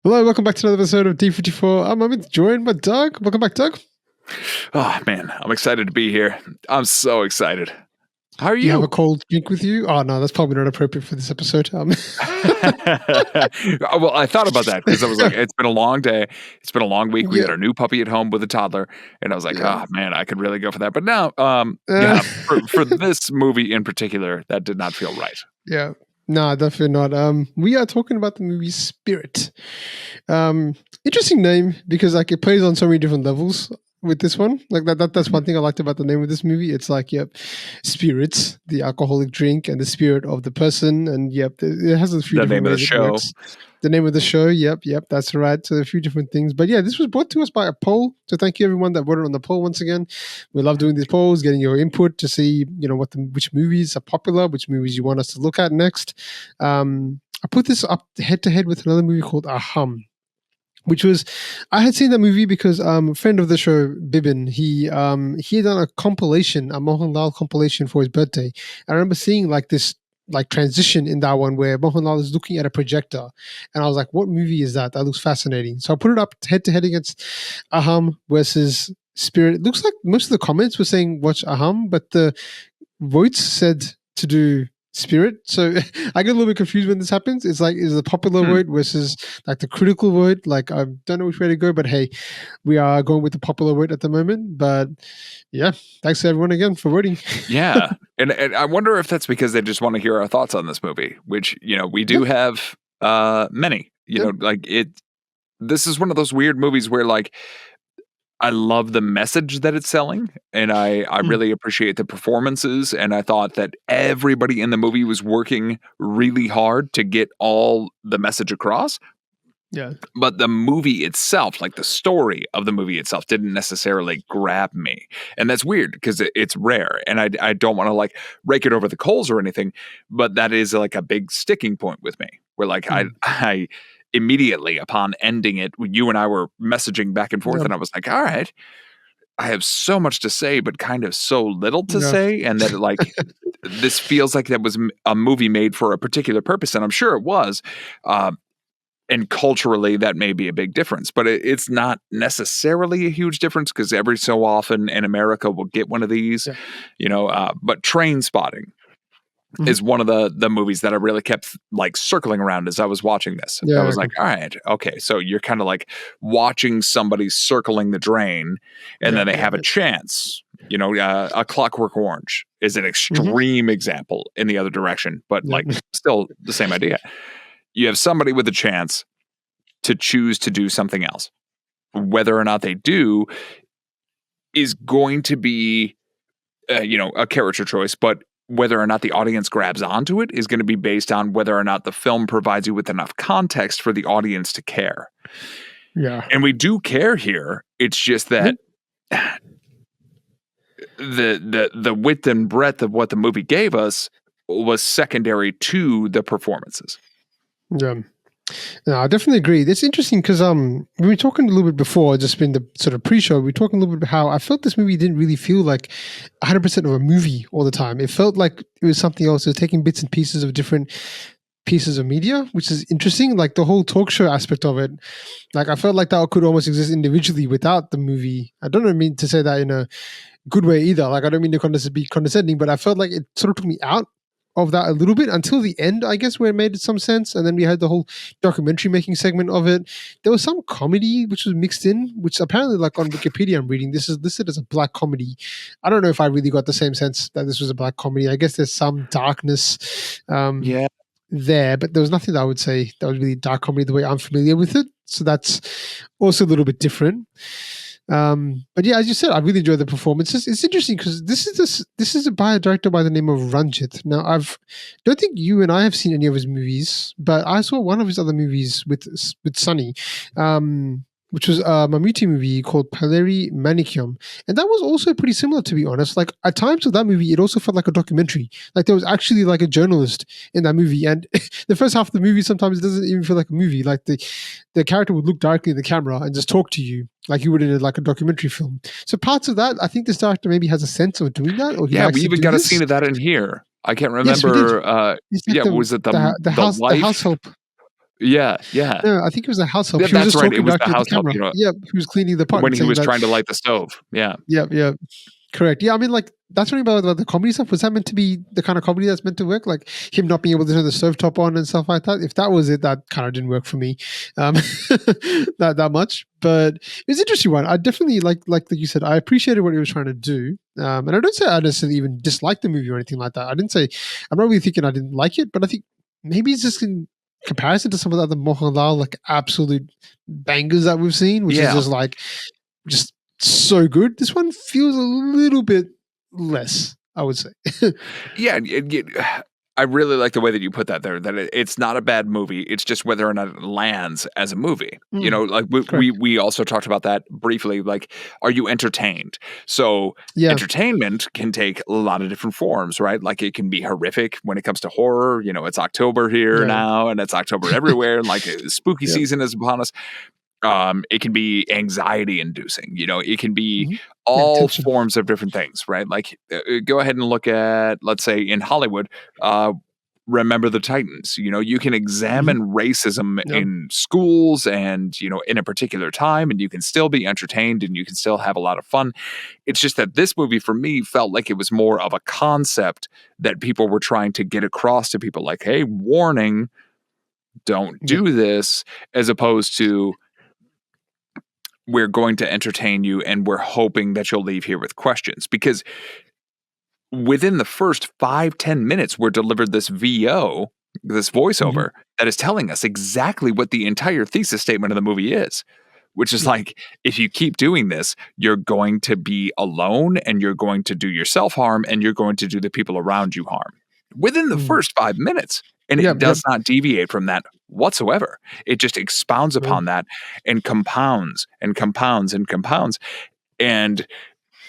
Hello, welcome back to another episode of D54. I'm Amit, joined by Doug. Welcome back, Doug. Oh, man, I'm excited to be here. I'm so excited. How are you? Do you have a cold drink with you? Oh, no, that's probably not appropriate for this episode. Well, I thought about that because I was like, it's been a long day. It's been a long week. We had our new puppy at home with a toddler. And I was like, oh, man, I could really go for that. But now, for this movie in particular, that did not feel right. Yeah. No, definitely not. We are talking about the movie Spirit. Interesting name because like it plays on so many different levels with this one. Like that's one thing I liked about the name of this movie. It's like, yep, spirits, the alcoholic drink and the spirit of the person. And yep, it has a few different name of the show. The name of the show. Yep, that's right. So a few different things. But yeah, this was brought to us by a poll. So thank you everyone that voted on the poll once again. We love doing these polls, getting your input to see, which movies are popular, which movies you want us to look at next. I put this up head to head with another movie called Aham, which was, I had seen that movie because a friend of the show, Bibin, he had done a compilation, a Mohanlal compilation for his birthday. I remember seeing like this transition in that one where Mohanlal is looking at a projector, and I was like, "What movie is that? That looks fascinating." So I put it up head to head against Aham versus Spirit. It looks like most of the comments were saying watch Aham, but the votes said to do Spirit. So I get a little bit confused when this happens. It's like, is the popular vote versus like the critical vote? Like, I don't know which way to go, but hey, we are going with the popular vote at the moment. But yeah, thanks to everyone again for voting. Yeah. And I wonder if that's because they just want to hear our thoughts on this movie, which, we do have many, this is one of those weird movies where like, I love the message that it's selling, and I really appreciate the performances, and I thought that everybody in the movie was working really hard to get all the message across. Yeah. But the movie itself, like the story of the movie itself, didn't necessarily grab me. And that's weird because it's rare, and I don't want to like rake it over the coals or anything, but that is like a big sticking point with me where like I immediately upon ending it, you and I were messaging back and forth, and I was like, all right, I have so much to say, but kind of so little to say. And that like, this feels like that was a movie made for a particular purpose. And I'm sure it was. And culturally, that may be a big difference, but it's not necessarily a huge difference because every so often in America we'll get one of these, but Train Spotting is one of the movies that I really kept like circling around as I was watching this. I was like, all right, okay. So you're kind of like watching somebody circling the drain and then they have a chance, A Clockwork Orange is an extreme example in the other direction, but like still the same idea. You have somebody with a chance to choose to do something else. Whether or not they do is going to be, a character choice, but whether or not the audience grabs onto it is going to be based on whether or not the film provides you with enough context for the audience to care. Yeah. And we do care here. It's just that the width and breadth of what the movie gave us was secondary to the performances. Yeah. No, I definitely agree. It's interesting because we were talking a little bit before, just in the sort of pre-show, we were talking a little bit about how I felt this movie didn't really feel like 100% of a movie all the time. It felt like it was something else. It was taking bits and pieces of different pieces of media, which is interesting. Like the whole talk show aspect of it, like I felt like that could almost exist individually without the movie. I don't mean to say that in a good way either. Like I don't mean to be condescending, but I felt like it sort of took me out of that a little bit until the end, I guess, where it made some sense. And then we had the whole documentary making segment of it. There was some comedy which was mixed in, which apparently, like on Wikipedia, I'm reading, this is listed as a black comedy. I don't know if I really got the same sense that this was a black comedy. I guess there's some darkness there, but there was nothing that I would say that was really dark comedy the way I'm familiar with it. So that's also a little bit different. But yeah, as you said, I really enjoyed the performances. It's interesting because this is by a director by the name of Ranjith. Now, don't think you and I have seen any of his movies, but I saw one of his other movies with Sunny, which was a Mammootty movie called Paleri Manicum. And that was also pretty similar, to be honest. Like at times of that movie, it also felt like a documentary. Like there was actually like a journalist in that movie. And the first half of the movie, sometimes it doesn't even feel like a movie. Like the character would look directly in the camera and just talk to you like you would in like a documentary film. So parts of that, I think this director maybe has a sense of doing that. Or we even got a scene of that in here. I can't remember. Yes, was it the wife? house help? Yeah, yeah. No, I think it was the house help. Yeah, He was that's just right. It talking was the directly at the house help, camera. Yep, he was cleaning the pot when and he saying was that. trying to light the stove. Yeah. Yep, yep. Correct. Yeah, I mean, like that's what I mean about the comedy stuff. Was that meant to be the kind of comedy that's meant to work? Like him not being able to turn the stovetop on and stuff like that. If that was it, that kind of didn't work for me, that much. But it was an interesting one. I definitely like you said. I appreciated what he was trying to do, and I don't say I necessarily even dislike the movie or anything like that. I didn't say I'm not really thinking I didn't like it, but I think maybe it's just in comparison to some of the other Mohanlal like absolute bangers that we've seen, which is Yeah. just so good. This one feels a little bit less, I would say. Yeah, I really like the way that you put that there, that it's not a bad movie. It's just whether or not it lands as a movie. Like we Correct. we also talked about that briefly. Like, are you entertained? So Yeah. entertainment can take a lot of different forms, right? Like it can be horrific when it comes to horror. It's October here Yeah. now, and it's October everywhere, and like spooky Yep. season is upon us. It can be anxiety inducing, it can be Mhm. Yeah, all tension. forms of different things, right? Like go ahead and look at, let's say in Hollywood, Remember the Titans. You can Mhm. examine racism Yep. in schools and, in a particular time, and you can still be entertained and you can still have a lot of fun. It's just that this movie for me felt like it was more of a concept that people were trying to get across to people, like, hey, warning, don't Yep. do this, as opposed to, we're going to entertain you and we're hoping that you'll leave here with questions. Because within the first 5-10 minutes, we're delivered this VO, this Mhm. voiceover that is telling us exactly what the entire thesis statement of the movie is, which is Yep. like, if you keep doing this, you're going to be alone and you're going to do yourself harm and you're going to do the people around you harm within the Mhm. first 5 minutes. And it Yep. Yep. does not deviate from that whatsoever. It just expounds No. upon that and compounds and compounds and compounds. And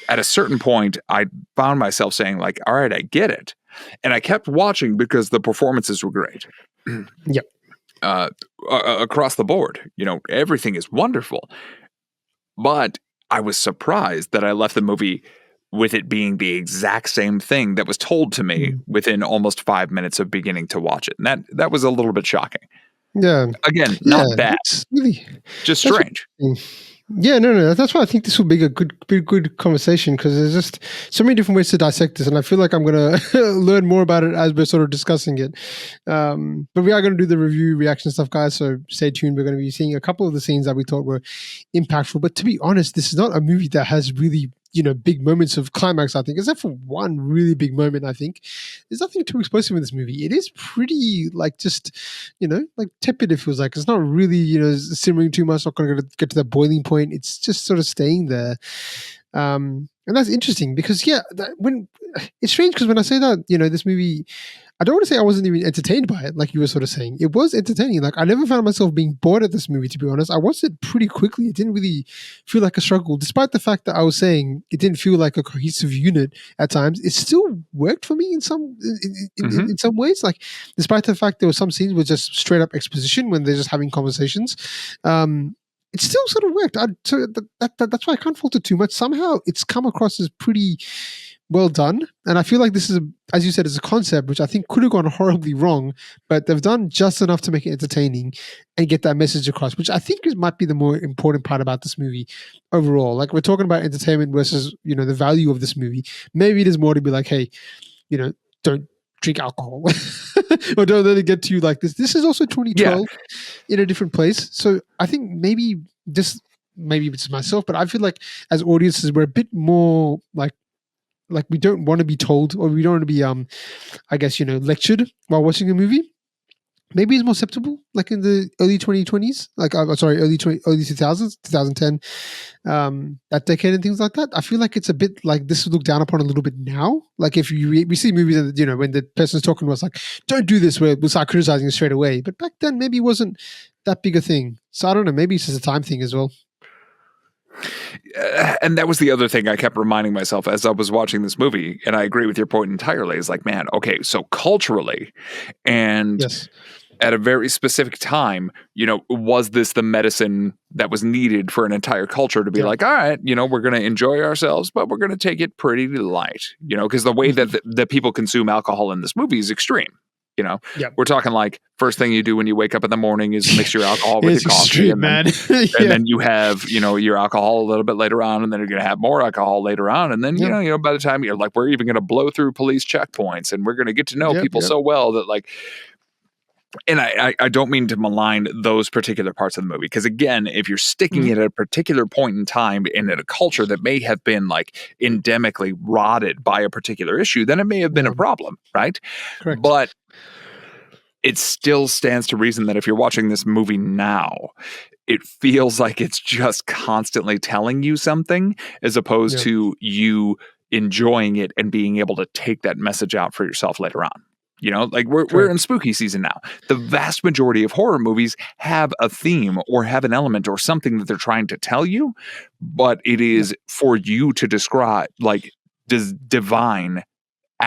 at a certain point, I found myself saying, like, all right, I get it. And I kept watching because the performances were great. Yep. Across the board, everything is wonderful. But I was surprised that I left the movie with it being the exact same thing that was told to me Mhm. within almost 5 minutes of beginning to watch it. And that was a little bit shocking. Yeah. Again, Yeah. not bad, That's really just that's strange. what yeah, no. That's why I think this will be a good conversation because there's just so many different ways to dissect this, and I feel like I'm gonna learn more about it as we're sort of discussing it. But we are going to do the review reaction stuff, guys. So stay tuned. We're going to be seeing a couple of the scenes that we thought were impactful. But to be honest, this is not a movie that has really big moments of climax. I think except for one really big moment. I think there's nothing too explosive in this movie. It is pretty like just like tepid. It feels like it's not really simmering too much. Not going to get to that boiling point. It's just sort of staying there. And that's interesting because when it's strange because when I say that this movie, I don't want to say I wasn't even entertained by it, like you were sort of saying. It was entertaining. Like I never found myself being bored at this movie, to be honest. I watched it pretty quickly. It didn't really feel like a struggle, despite the fact that I was saying it didn't feel like a cohesive unit at times. It still worked for me in Mhm. in some ways. Like despite the fact there were some scenes with just straight up exposition when they're just having conversations. It still sort of worked. That's why I can't fault it too much. Somehow it's come across as pretty well done. And I feel like this is, as you said, is a concept which I think could have gone horribly wrong, but they've done just enough to make it entertaining and get that message across, which I think might be the more important part about this movie overall. Like we're talking about entertainment versus, the value of this movie. Maybe it is more to be like, hey, don't drink alcohol or don't let it get to you like this. This is also Yeah. 2012 in a different place. So I think maybe it's myself, but I feel like as audiences, we're a bit more like we don't want to be told or we don't want to be I guess lectured while watching a movie. Maybe it's more acceptable like in the early 2020s, like sorry, early 2000s, 2010, that decade and things like that. I feel like it's a bit like this is looked down upon a little bit now. Like if we see movies and when the person's talking to us like don't do this, we'll start criticizing it straight away. But back then maybe it wasn't that big a thing. So I don't know, maybe it's just a time thing as well. And that was the other thing I kept reminding myself as I was watching this movie, and I agree with your point entirely, is like, man, okay, so culturally and Yes. at a very specific time, was this the medicine that was needed for an entire culture to be Yeah. like, all right, we're going to enjoy ourselves, but we're going to take it pretty light, because the way that the people consume alcohol in this movie is extreme. You know, Yep. we're talking like first thing you do when you wake up in the morning is mix your alcohol with It's your coffee, extreme, and man. and then you have, you know, your alcohol a little bit later on, and then you're going to have more alcohol later on, and then you know, by the time you're like, we're even going to blow through police checkpoints, and we're going to get to know people so well that like. And I don't mean to malign those particular parts of the movie, because again, if you're sticking it at a particular point in time and in a culture that may have been like endemically rotted by a particular issue, then it may have been a problem, right? Correct. But it still stands to reason that if you're watching this movie now, it feels like it's just constantly telling you something as opposed to you enjoying it and being able to take that message out for yourself later on. You know, like we're in spooky season now. The vast majority of horror movies have a theme or have an element or something that they're trying to tell you, but it is for you to describe, like, divine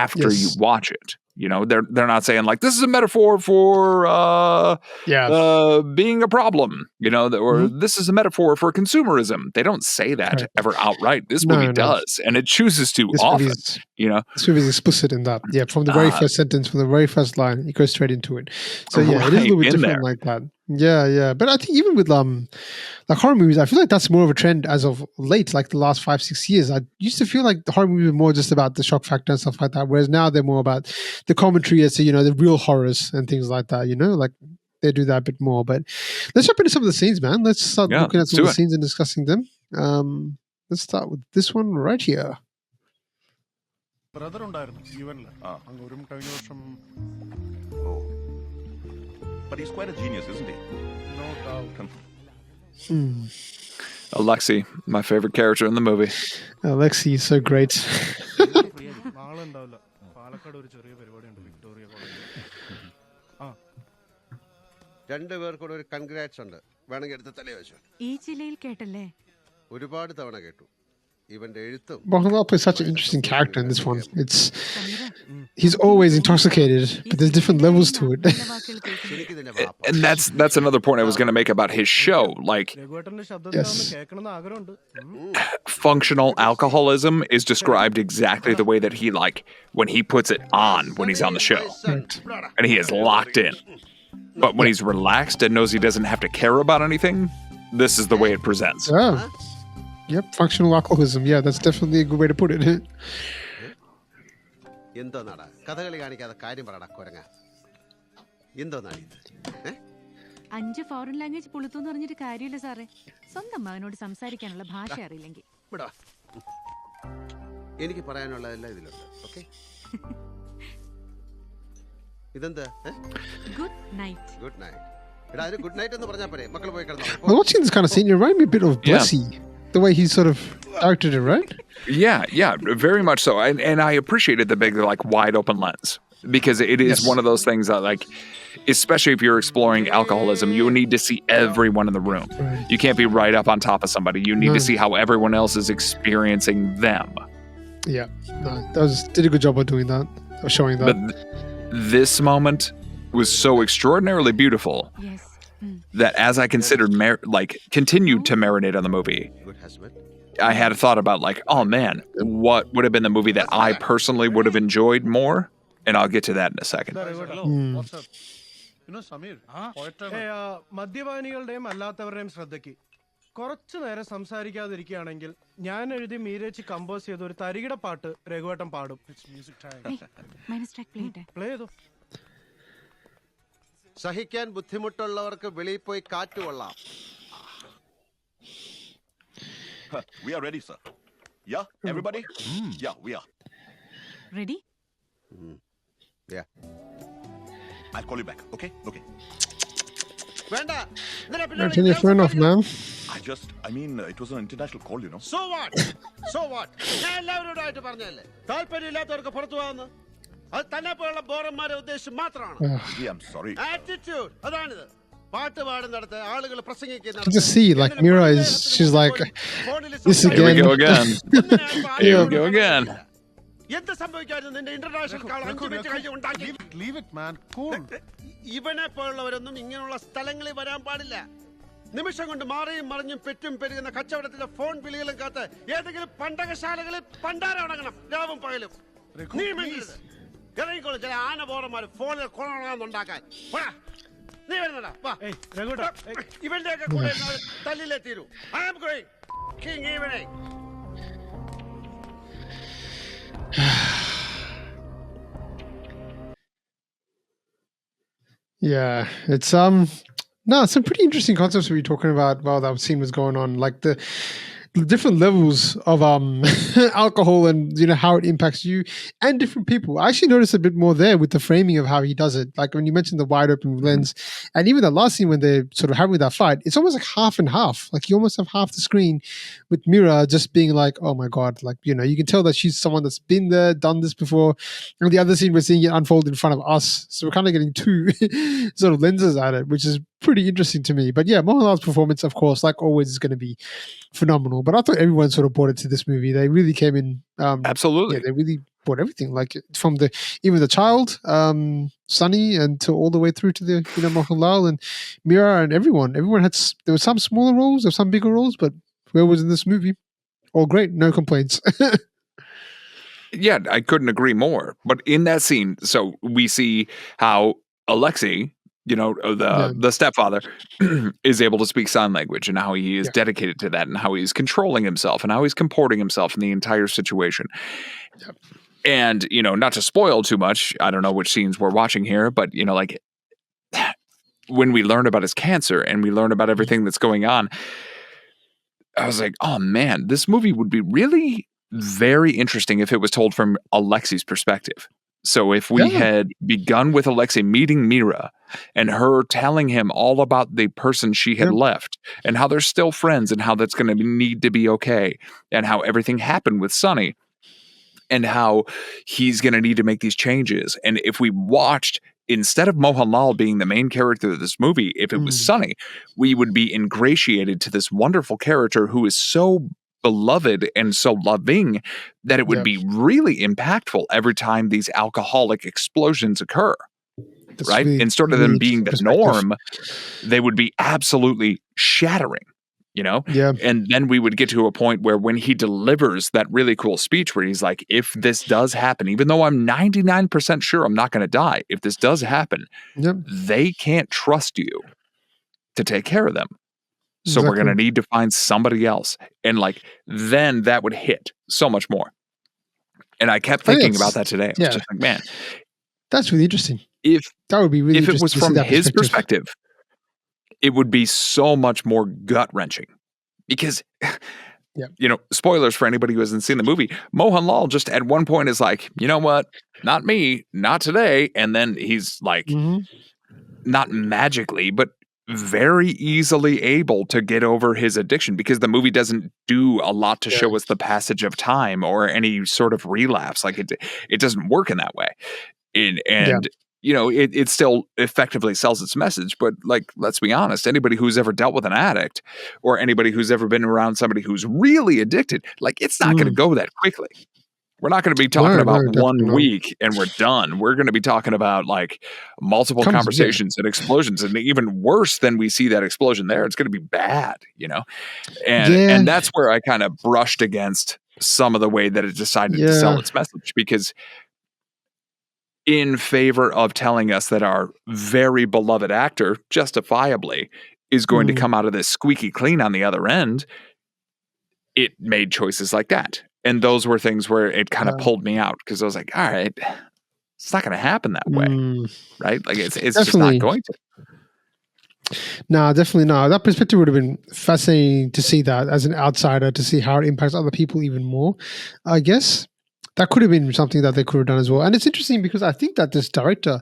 after you watch it. You know, they're not saying like this is a metaphor for being a problem, you know, or this is a metaphor for consumerism. They don't say that ever outright. This movie does, and it chooses to often. You know, this movie is explicit in that. Yeah, from the very first sentence, from the very first line, it goes straight into it. So yeah, it is a little bit different like that. Yeah. But I think even with like horror movies, I feel like that's more of a trend as of late, like the last 5-6 years. I used to feel like the horror movies were more just about the shock factor and stuff like that, whereas now they're more about the commentary as to, you know, the real horrors and things like that, you know, like they do that a bit more. But let's jump into some of the scenes, man. Let's start looking at some of the scenes and discussing them. Let's start with this one right here. Brother ഉണ്ടായിരുന്നു ഈവനിൽ അങ്ങ് ഒരു കഴിഞ്ഞ വർഷം But he's quite a genius, isn't he? No doubt. Alexi, my favorite character in the movie. Alexi is so great. നാളെ ഉണ്ടാവില്ല പാലക്കാട് ഒരു ചെറിയ പരിപാടി ഉണ്ട് വിക്ടോറിയ കോളേജിൽ രണ്ടുപേർക്കൂടെ ഒരു കൺഗ്രാറ്റ്സ് ഉണ്ട് വേണമെങ്കിൽ എടുത്ത് തലേ വെച്ചു ഈ ചിലയിൽ കേട്ടല്ലേ ഒരുപാട് തവണ കേട്ടു ഇവന്റെ എഴുത്തും Mohanlal plays such an interesting character in this one. He's always intoxicated, but there's different levels to it. And that's another point I was going to make about his show. Like, functional alcoholism is described exactly the way that he, like, when he puts it on when he's on the show. And he is locked in. But when he's relaxed and knows he doesn't have to care about anything, this is the way it presents. Oh. Yep, functional alcoholism. Yeah, that's definitely a good way to put it. എന്തോന്നാടാ Kathakali കാണിക്കാതെ കാര്യം പറയടാ കൊരങ്ങ എന്തോന്നാണ് ഇത് 5 foreign language പുളുത്തു പറഞ്ഞിട്ട് കാര്യമില്ല സാറേ സ്വന്തം മകനോട് സംസാരിക്കാനുള്ള ഭാഷ അറിയില്ലെങ്കിൽ വിടാ എനിക്ക് പറയാനുള്ളതെല്ലാം ഇതിലുണ്ട് ഓക്കെ ഇതെന്താ ഗുഡ് നൈറ്റ് ഗുഡ് നൈറ്റ് എടാ അതിന് ഗുഡ് നൈറ്റ് എന്ന് പറഞ്ഞാൽ പോരെ മക്കൾ പോയി കിടന്നോ Watching this kind of scene, you remind me a bit of Blessy. The way he sort of acted it, right? Yeah, very much so. And I appreciated the big, like, wide open lens, because it is one of those things that, like, especially if you're exploring alcoholism, you need to see everyone in the room. Right. You can't be right up on top of somebody. You need to see how everyone else is experiencing them. Yeah, no, did a good job of doing that, of showing that. But this moment was so extraordinarily beautiful. Yes. That as I considered, continued to marinate on the movie, I had a thought about, like, oh man, what would have been the movie that I personally would have enjoyed more? And I'll get to that in a second. മദ്യപാനികളുടെയും അല്ലാത്തവരുടെയും ശ്രദ്ധയ്ക്ക് കുറച്ചു നേരം സംസാരിക്കാതിരിക്കുകയാണെങ്കിൽ ഞാൻ എഴുതി മീരേച്ചി compose ചെയ്ത ഒരു തരികിട പാട്ട് രഘുവേട്ടൻ പാടും. പ്ലേ ചെയ്തോ. സഹിക്കാൻ ബുദ്ധിമുട്ടുള്ളവർക്ക് വെളിയിൽ പോയി കാറ്റ് കൊള്ളാം. We are ready, sir. Yeah, everybody? Yeah, we are. Ready? Yeah. I'll call you back, okay? Okay. വേണ്ട. Turn your phone off, man. It was an international call, you know. So what? ഞാൻ എല്ലാവരോടായിട്ട് പറഞ്ഞല്ലേ താല്പര്യമില്ലാത്തവർക്ക് പുറത്തു പോകാമെന്ന്. അത് തന്നെ പോലുള്ള ബോറന്മാരെ ഉദ്ദേശിച്ച് മാത്രമാണ്. I'm sorry. ആറ്റിറ്റ്യൂഡ് അതാണിത്. പാട്ട് പാടുന്നിടത്ത് ആളുകൾ പ്രസംഗിക്കുന്ന You just see, like, Mira she's like, this again. Here we go again. Here we go again. എന്ത് സംഭവിക്കായിരുന്നു നിന്റെ ഇന്റർനാഷണൽ കാൾ 5 മിനിറ്റ് കഴിഞ്ഞ് ഉണ്ടാക്കി. Leave it, man. Cool. ഇവനെ പോലുള്ളവരൊന്നും ഇങ്ങനെയുള്ള സ്ഥലങ്ങളിൽ വരാൻ പാടില്ല. നിമിഷം കൊണ്ട് മാറിയും മറിഞ്ഞും പെറ്റും പെരുകുന്ന കച്ചവടത്തിലെ ഫോൺ വിളികളും കാത്ത് ഏതെങ്കിലും പണ്ടകശാലകളിൽ പണ്ടാരം അടങ്ങണം രാവും പകലും. നീ മിണ്ടരുത്. ഇറങ്ങിക്കോളൂ ചില ആന പോറന്മാര് ഫോണിൽ കൊണാന്നുണ്ടാക്കാൻ. നീ വരുന്നടാ വാ. ഏയ് രഘുവേട്ടാ, ഇവന്റെയൊക്കെ കൂടെ തല്ലിലേ തീരൂ. I am going. King evening. Yeah, it's some pretty interesting concepts we were talking about while that scene was going on, like the different levels of alcohol and how it impacts you and different people. I actually noticed a bit more there with the framing of how he does it. Like when you mentioned the wide open lens, and even the last scene when they're sort of having that fight, it's almost like half and half. Like you almost have half the screen with Mira just being like, "Oh my god!" Like you can tell that she's someone that's been there, done this before. And the other scene, we're seeing it unfold in front of us, so we're kind of getting two sort of lenses at it, which is pretty interesting to me. But yeah, Mohanlal's performance, of course, like always, is going to be phenomenal. But I thought everyone sort of brought it to this movie. They really came in. Absolutely. Yeah, they really brought everything, like from even the child, Sunny, and to all the way through to the Mohanlal and Mira and everyone. Everyone had there were some smaller roles, there were some bigger roles, but whoever was in this movie, all great, no complaints. Yeah, I couldn't agree more. But in that scene, so we see how Alexei, the stepfather, is able to speak sign language, and how he is dedicated to that, and how he's controlling himself, and how he's comporting himself in the entire situation. Yep. And, not to spoil too much, I don't know which scenes we're watching here, but, like when we learn about his cancer and we learn about everything that's going on, I was like, oh man, this movie would be really very interesting if it was told from Alexei's perspective. So if we had begun with Alexei meeting Mira and her telling him all about the person she had left, and how they're still friends, and how that's going to need to be okay, and how everything happened with Sunny, and how he's going to need to make these changes. And if we watched, instead of Mohanlal being the main character of this movie, if it was Sunny, we would be ingratiated to this wonderful character who is so beloved and so loving that it would be really impactful every time these alcoholic explosions occur. That's right? Really, instead of them being the norm, they would be absolutely shattering. Yeah. And then we would get to a point where when he delivers that really cool speech where he's like, if this does happen, even though I'm 99% sure I'm not going to die, if this does happen, they can't trust you to take care of them. So we're going to need to find somebody else. And then that would hit so much more. And I kept thinking about that today. I was just like, man, that's really interesting. That would be really if it was from his perspective, it would be so much more gut-wrenching. Because, spoilers for anybody who hasn't seen the movie, Mohanlal just at one point is like, you know what? Not me, not today. And then he's like, not magically, but very easily able to get over his addiction, because the movie doesn't do a lot to show us the passage of time or any sort of relapse. Like it doesn't work in that way. It still effectively sells its message, but let's be honest, anybody who's ever dealt with an addict, or anybody who's ever been around somebody who's really addicted, it's not going to go that quickly. We're not going to be talking about 1 week and we're done. We're going to be talking about multiple conversations and explosions, and even worse than we see that explosion there, it's going to be bad, and that's where I kind of brushed against some of the way that it decided to sell its message, because in favor of telling us that our very beloved actor, justifiably, is going to come out of this squeaky clean on the other end, it made choices like that. And those were things where it kind of pulled me out, because I was like, all right, it's not going to happen that way, right? It's just not going to. No, definitely not. That perspective would have been fascinating to see that as an outsider, to see how it impacts other people even more, I guess. That could have been something that they could have done as well. And it's interesting because I think that this director,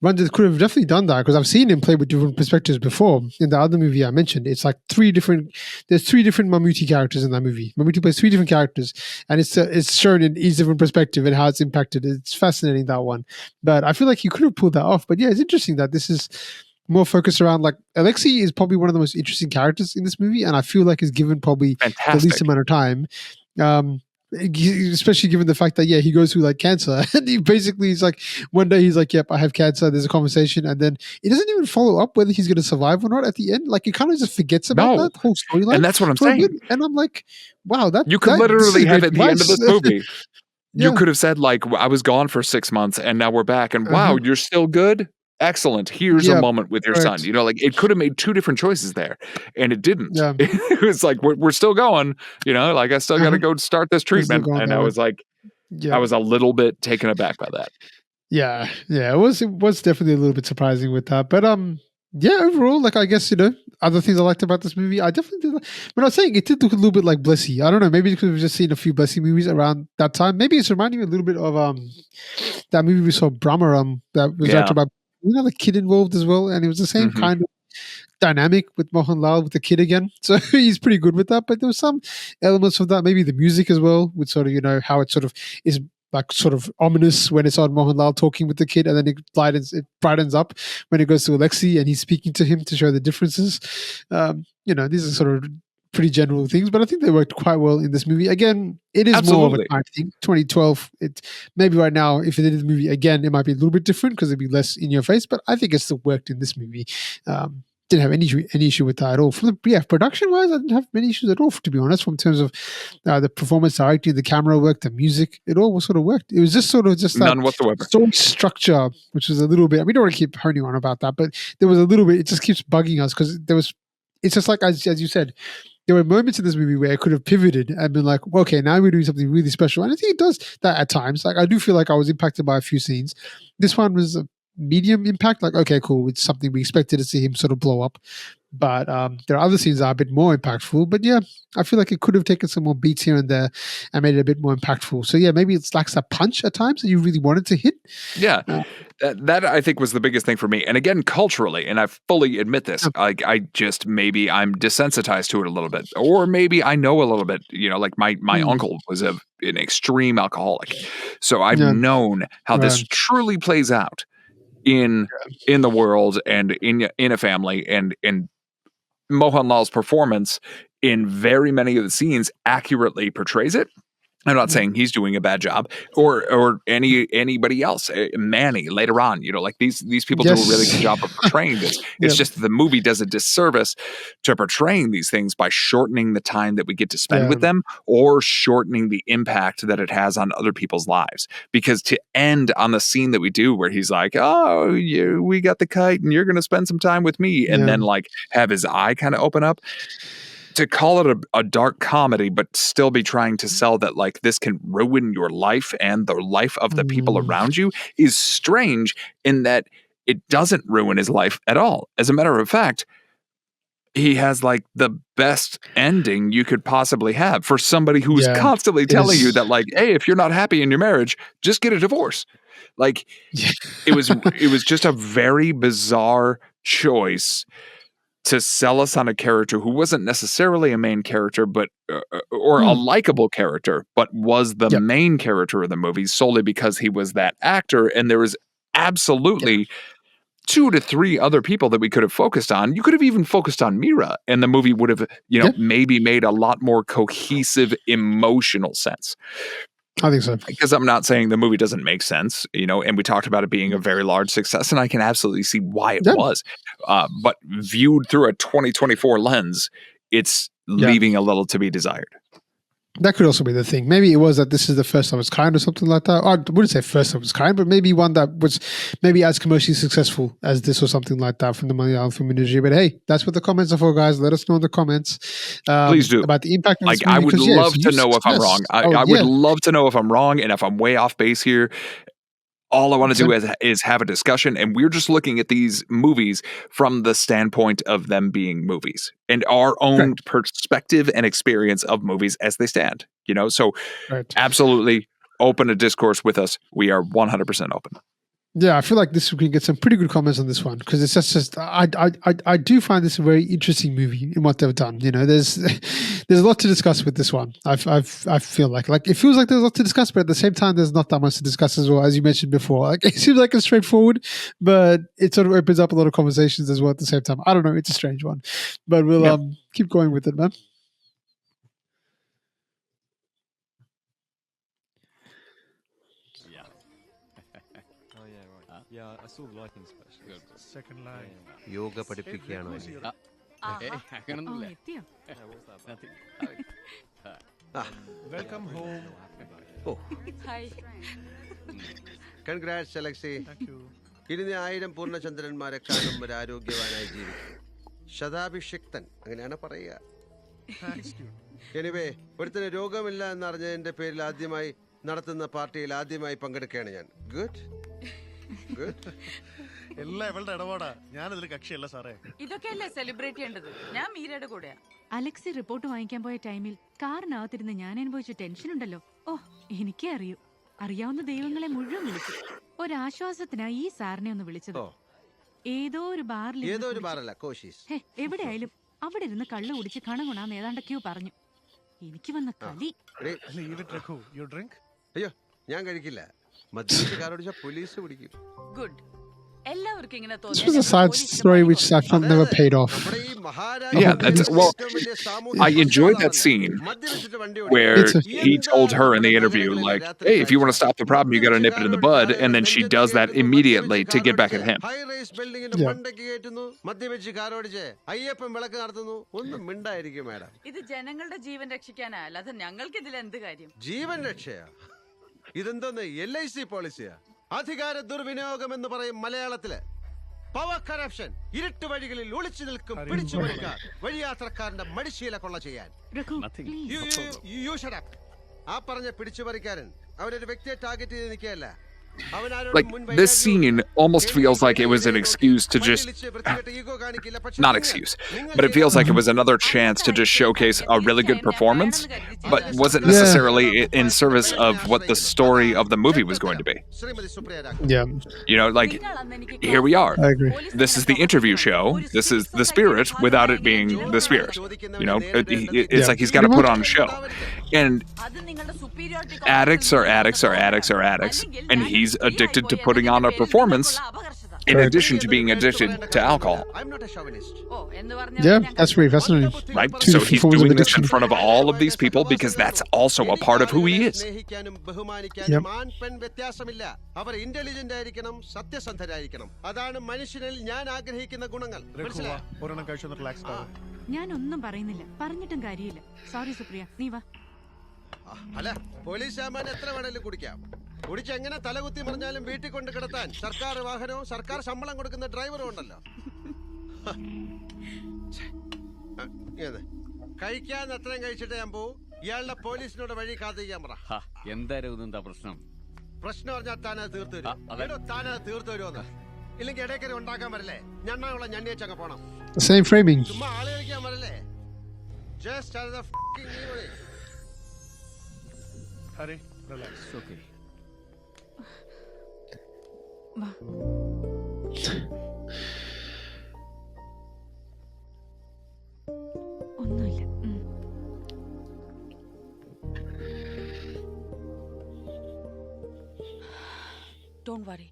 Ranjith, could have definitely done that, because I've seen him play with different perspectives before. In the other movie I mentioned, it's there's three different Mammootty characters in that movie. Mammootty plays three different characters, and it's shown in each different perspective and how it's impacted. It's fascinating, that one. But I feel like he could have pulled that off. But yeah, it's interesting that this is more focused around, Alexei is probably one of the most interesting characters in this movie, and I feel like is given probably the least amount of time. Especially given the fact that he goes through cancer, and he basically is one day he's like, yep, I have cancer, there's a conversation, and then he doesn't even follow up whether he's going to survive or not at the end. He kind of just forgets about that whole storyline, and that's what I'm saying. And I'm like, wow, that you could literally have at the end of this movie You Yeah. could have said, like, I was gone for 6 months and now we're back and wow, you're still good? Excellent. Here's a Yeah, moment with your son. correct. You know, like it could have made 2 different choices there and it didn't. Yeah. It was like, we're still going, you know, like I still got to go start this We're still treatment. going And that I way. was like, I Yeah. was a little bit taken aback by that. Yeah. Yeah. It was definitely a little bit surprising with that. But yeah, overall, like I guess, other things I liked about this movie, I definitely did when I was saying it did look a little bit like Blessy. I don't know, maybe because we've just seen a few Blessy movies around that time. Maybe it's reminding me a little bit of that movie we saw, Brahma, that was Yeah. actually about the kid involved as well. And it was the same Mhm. kind of dynamic with Mohanlal with the kid again. So he's pretty good with that. But there was some elements of that, maybe the music as well, with sort of, how it sort of is like sort of ominous when it's on Mohanlal talking with the kid, and then it brightens up when it goes to Alexi and he's speaking to him to show the differences. These are sort of pretty general things, but I think they worked quite well in this movie. Again, it is more of a Absolutely. time thing. 2012. It maybe right now, if they did the movie again, it might be a little bit different because it'd be less in your face. But I think it still worked in this movie. Didn't have any issue with that at all. From the production wise, I didn't have many issues at all. To be honest, from terms of the performance directing, the camera work, the music, it all sort of worked. It was just sort of just that None whatsoever. story structure, which was a little bit. We don't want to keep honing on about that, but there was a little bit. It just keeps bugging us because there was. It's just like as you said, there were moments in this movie where it could have pivoted and been like, well, okay, now we're doing something really special. And I think it does that at times. Like I do feel like I was impacted by a few scenes. This one was a medium impact. Like, okay, cool. It's something we expected to see him sort of blow up. But there are other scenes that are a bit more impactful. But yeah, I feel like it could have taken some more beats here and there and made it a bit more impactful. So yeah, maybe it lacks that punch at times that you really wanted to hit. Yeah. Uh, That I think was the biggest thing for me. And again, culturally, and I fully admit this, like I just maybe I'm desensitized to it a little bit, or maybe I know a little bit. You know, like my uncle was an extreme alcoholic, so I've Yeah. known how this truly plays out in the world and in a family, and Mohanlal's performance in very many of the scenes accurately portrays it. I'm not saying he's doing a bad job or anybody else. Manny later on, like these people do a really good job of portraying this. It's just the movie does a disservice to portraying these things by shortening the time that we get to spend with them or shortening the impact that it has on other people's lives. Because to end on the scene that we do where he's like, "Oh, we got the kite and you're going to spend some time with me," and then like have his eye kind of open up. To call it a dark comedy, but still be trying to sell that like this can ruin your life and the life of the people around you is strange in that it doesn't ruin his life at all. As a matter of fact, he has like the best ending you could possibly have for somebody who's constantly telling you that like, hey, if you're not happy in your marriage, just get a divorce. Like it was just a very bizarre choice to sell us on a character who wasn't necessarily a main character, but or a likable character, but was the main character of the movie solely because he was that actor. And there was absolutely 2 to 3 other people that we could have focused on. You could have even focused on Mira, and the movie would have, maybe made a lot more cohesive emotional sense. I think so. Because I'm not saying the movie doesn't make sense, and we talked about it being a very large success, and I can absolutely see why it was. But viewed through a 2024 lens, it's leaving a little to be desired. That could also be the thing. Maybe it was that this is the first of its kind or something like that. I wouldn't say first of its kind, but maybe one that was maybe as commercially successful as this or something like that from the Malayalam film industry. But hey, that's what the comments are for, guys. Let us know in the comments. Please do. About the impact of this I movie, would love to know if I'm wrong. I would love to know if I'm wrong and if I'm way off base here. All I want to do is have a discussion, and we're just looking at these movies from the standpoint of them being movies and our own perspective and experience of movies as they stand. So absolutely open a discourse with us. We are 100% open. Yeah, I feel like we can get some pretty good comments on this one because it's just I do find this a very interesting movie in what they've done. There's a lot to discuss with this one. I feel like it feels like there's a lot to discuss, but at the same time, there's not that much to discuss as well, as you mentioned before. Like it seems like it's straightforward, but it sort of opens up a lot of conversations as well at the same time. I don't know, it's a strange one, but we'll keep going with it, man. Yeah, I saw the lighting special. Second line. Yoga പഠിപ്പിക്കുകയാണോ എന്നെ? എത്തിയോ? Welcome home. Congrats Alexi. ഇനി 1000 പൂർണ്ണചന്ദ്രന്മാരെ കാണും വരെ ആരോഗ്യവാനായി ജീവിക്കും. ശതാഭിഷിക്തൻ അങ്ങനെയാണ് പറയുക. Anyway, ഒരുത്തിന് രോഗമില്ല എന്നറിഞ്ഞതിന്റെ പേരിൽ ആദ്യമായി നടത്തുന്ന പാർട്ടിയിൽ ആദ്യമായി പങ്കെടുക്കുകയാണ് ഞാൻ. Good good. എല്ലാം ഇവളുടെ ഇടപാടാ, ഞാനതിൽ കക്ഷിയല്ല സാറേ. ഇതൊക്കെയല്ലേ സെലിബ്രേറ്റ് ചെയ്യേണ്ടത്. ഞാൻ മീരയുടെ കൂടെയാ. അലക്സി റിപ്പോർട്ട് വാങ്ങിക്കാൻ പോയ ടൈമിൽ കാറിനകത്തിരുന്ന് ഞാൻ അനുഭവിച്ച ടെൻഷൻ ഉണ്ടല്ലോ. ഓ, എനിക്കേ അറിയൂ. അറിയാവുന്ന ദൈവങ്ങളെ മുഴുവൻ വിളിച്ചു. ഒരാശ്വാസത്തിനായി ഈ സാറിനെ ഒന്ന് വിളിച്ചത്. ഏതോ ഒരു ബാറിൽ എവിടെയായാലും അവിടെ ഇരുന്ന് കള്ളു കുടിച്ച് കണകുണാന്ന് ഏതാണ്ടൊക്കെയോ പറഞ്ഞു. എനിക്ക് വന്ന കളി. അയ്യോ, ഞാൻ കഴിക്കില്ല. മദ്യപിച്ച് പോലീസ് പിടിക്കും. ഗുഡ്. എല്ലാവർക്കും ഇങ്ങനെ This was a sad story which I felt never paid off. Yeah, I enjoyed that scene where he told her in the interview, like, hey, if you want to stop the problem, you got to nip it in the bud. And then she does that immediately to get back at him. ഇത് ജനങ്ങളുടെ ജീവൻ രക്ഷിക്കാനാ, അല്ലാതെ ഞങ്ങൾക്ക് ഇതിൽ എന്ത് കാര്യം? ജീവൻ രക്ഷയാ? ഇതെന്തോന്ന് LIC പോളിസിയാ? അധികാര ദുർവിനിയോഗം എന്ന് പറയും മലയാളത്തില്. Power corruption. ഇരുട്ട് വഴികളിൽ ഒളിച്ചു നിൽക്കും പിടിച്ചുപറിക്കാർ വഴിയാത്രക്കാരന്റെ മടിശീല കൊള്ള ചെയ്യാൻ. ആ പറഞ്ഞ പിടിച്ചുപറിക്കാരൻ അവരൊരു വ്യക്തിയെ ടാർഗറ്റ് ചെയ്ത് നിൽക്കുകയല്ല. Like, this scene almost feels like it was an excuse to just, not excuse, but it feels like it was another chance to just showcase a really good performance, but wasn't necessarily in service of what the story of the movie was going to be. Yeah. You know, like, here we are. I agree. This is the interview show. This is the spirit without it being the spirit. You know, it's like he's got to put on a show. And addicts are addicts are addicts are addicts, and he's addicted to putting on a performance in addition to being addicted to alcohol. Yeah, that's really fascinating. Right? So he's doing this in front of all of these people because that's also a part of who he is. Yep. അവർ intelligent ആയിരിക്കണം, സത്യസന്ധരായിരിക്കണം. അതാണ് മനുഷ്യനിൽ ഞാൻ ആഗ്രഹിക്കുന്ന ഗുണങ്ങൾ. ഞാൻ ഒന്നും പറയുന്നില്ല, പറഞ്ഞിട്ടും കാര്യമില്ല. സോറി സുപ്രിയ, നീ വാ. അല്ല, പോലീസ് സാമാൻ എത്ര വേണേലും കുടിക്കാം. കുടിച്ച് എങ്ങനെ തലകുത്തി മറിഞ്ഞാലും വീട്ടിൽ കൊണ്ട് കിടത്താൻ സർക്കാർ വാഹനവും സർക്കാർ ശമ്പളം കൊടുക്കുന്ന ഡ്രൈവറും ഉണ്ടല്ലോ. കഴിക്കാൻ അത്രയും കഴിച്ചിട്ട് ഞാൻ പോവും. ഇയാളുടെ പോലീസിനോട് വഴി കാത്തിരിക്കാൻ പറ. എന്തായിരുന്നു പ്രശ്നം? പ്രശ്നം പറഞ്ഞാൽ താനത് തീർത്തു തരും. താനത് തീർത്തു തരുമോന്ന്. ഇല്ലെങ്കിൽ ഇടയ്ക്കറി ഉണ്ടാക്കാൻ വരല്ലേ? ഞണ്ണുള്ള ഞണ്ണിയച്ചങ്ങ് പോണം. Same framing. ചുമ്മാ ആളെ കളിക്കാൻ വരല്ലേ? Just as the fucking evil. Hurry, relax. Okay. വാ. ഒന്നുമില്ല. Don't worry.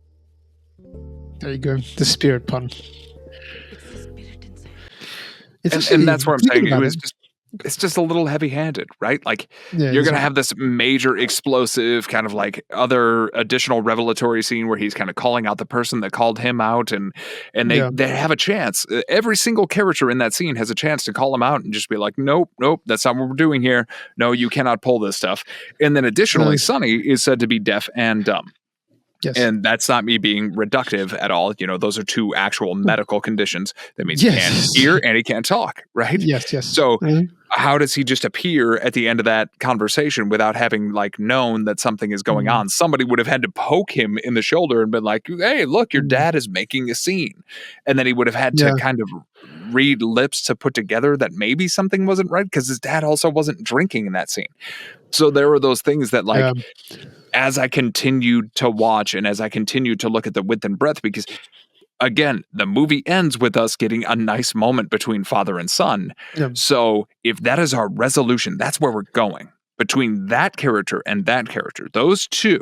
There you go. The spirit pun. It's the spirit inside. And that's what I'm saying. It's just a little heavy-handed, right? Like, you're going to have this major explosive kind of like other additional revelatory scene where he's kind of calling out the person that called him out, and they have a chance. Every single character in that scene has a chance to call him out and just be like, nope, that's not what we're doing here. No, you cannot pull this stuff. And then additionally, Sonny is said to be deaf and dumb. Yes. And that's not me being reductive at all. You know, those are two actual medical conditions. That means he can't hear and he can't talk, right? Yes. So how does he just appear at the end of that conversation without having like known that something is going on? Somebody would have had to poke him in the shoulder and been like, hey, look, your dad is making a scene. And then he would have had to kind of read lips to put together that maybe something wasn't right, because his dad also wasn't drinking in that scene. So there were those things that like, as I continued to watch and as I continued to look at the width and breadth, because again, the movie ends with us getting a nice moment between father and son. So if that is our resolution, that's where we're going. Between that character and that character, those two,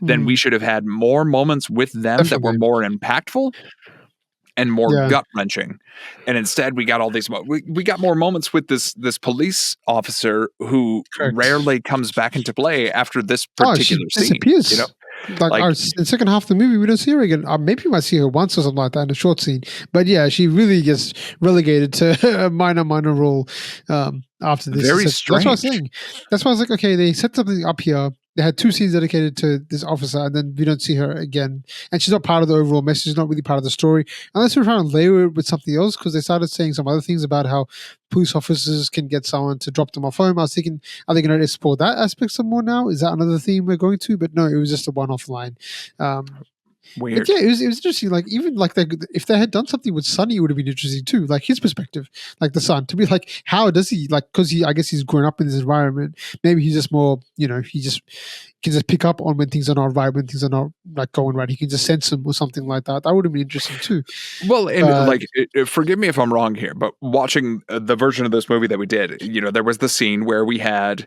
then we should have had more moments with them that were more impactful and more gut-wrenching. And instead, we got all these we got more moments with this police officer who rarely comes back into play after this particular scene. Disappears. You know? Like the second half of the movie, we don't see her again. Maybe we might see her once or something like that in a short scene. But yeah, she really gets relegated to a minor role after this. Very strange. That's what I was saying. That's why I was like, okay, they set something up here they had 2 scenes dedicated to this officer, and then we don't see her again. And she's not part of the overall message. She's not really part of the story, unless we're trying to layer it with something else, because they started saying some other things about how police officers can get someone to drop them off home. I was thinking, are they going to explore that aspect some more now? Is that another theme we're going to? But no, it was just a one-off line. Weird. But yeah, it was interesting. Like, even like if they had done something with Sonny, it would have been interesting too. Like his perspective, like the son, to be like, how does he, like, because I guess he's grown up in this environment. Maybe he's just more, he just can just pick up on when things are not right, when things are not like going right. He can just sense them or something like that. That would have been interesting too. Well, and forgive me if I'm wrong here, but watching the version of this movie that we did, there was the scene where we had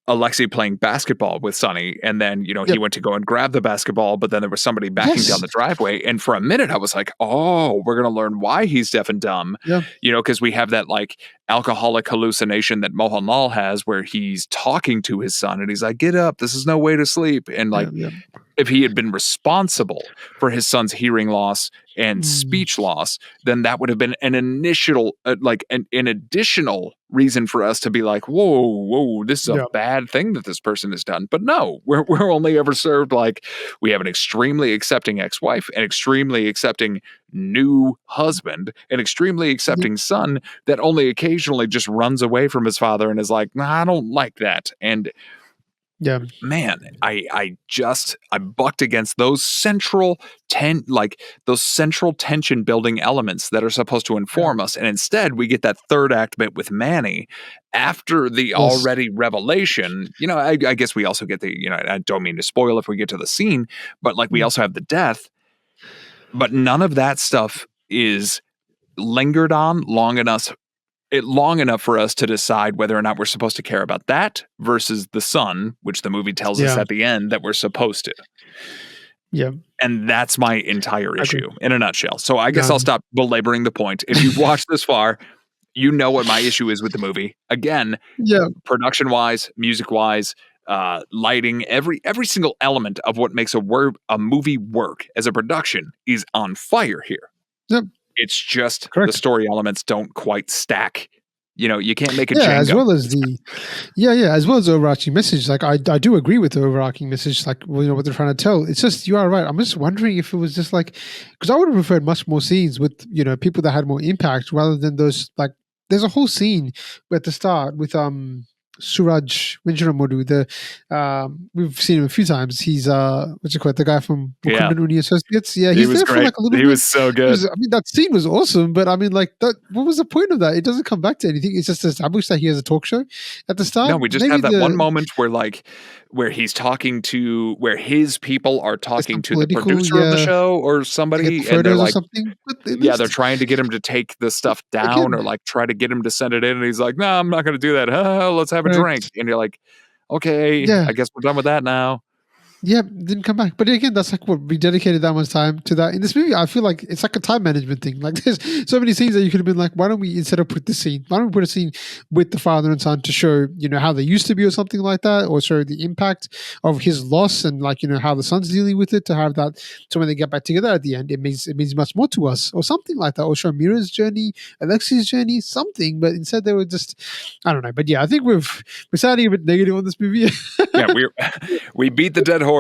Alexei playing basketball with Sonny, and then he went to go and grab the basketball, but then there was somebody backing down the driveway, and for a minute I was like, oh, we're gonna learn why he's deaf and dumb. Because we have that like alcoholic hallucination that Mohanlal has, where he's talking to his son and he's like, get up, this is no way to sleep. And like, if he had been responsible for his son's hearing loss and speech loss, then that would have been an initial, an additional reason for us to be like, whoa, this is a bad thing that this person has done. But no, we're only ever served like, we have an extremely accepting ex-wife, an extremely accepting new husband, an extremely accepting son that only occasionally just runs away from his father and is like, nah, I don't like that. And man, I bucked against those central tension building elements that are supposed to inform us, and instead we get that third act bit with Manny after the already revelation. I guess we also get the I don't mean to spoil if we get to the scene, but like we also have the death, but none of that stuff is lingered on long enough for us to decide whether or not we're supposed to care about that versus the son, which the movie tells us at the end that we're supposed to. Yeah. And that's my entire issue in a nutshell. So I guess I'll stop belaboring the point. If you've watched this far, you know what my issue is with the movie. Again, production-wise, music-wise, lighting, every single element of what makes a movie work as a production is on fire here. Yep. It's just the story elements don't quite stack. You can't make a Django. As well as as well as the overarching message. Like I do agree with the overarching message, like what they're trying to tell. It's just, you are right. I'm just wondering if it was just like, because I would have preferred much more scenes with people that had more impact rather than those, like, there's a whole scene at the start with Suraj Madhu. We've seen him a few times. He's the guy from Uni Associates. Yeah, he was there great. For like a little bit. He was so good. That scene was awesome, but I mean, like, what was the point of that? It doesn't come back to anything. It's just established that he has a talk show at the start. No, we just have that one moment where he's talking to, where his people are talking to the producer of the show or somebody, and they're like, they're trying to get him to take the stuff down or like try to get him to send it in, and he's like, no, I'm not going to do that. Let's have a drink. And you're like, okay, I guess we're done with that now. Yeah, didn't come back. But again, that's like what we dedicated that much time to that. In this movie, I feel like it's like a time management thing. Like, there's so many scenes that you could have been like, why don't we, instead of put this scene, why don't we put a scene with the father and son to show, how they used to be or something like that, or show the impact of his loss and like, how the son's dealing with it, to have that. So when they get back together at the end, it means much more to us or something like that, or show Mira's journey, Alexi's journey, something. But instead they were just, I don't know. But yeah, I think we're sounding a bit negative on this movie. we beat the dead horse.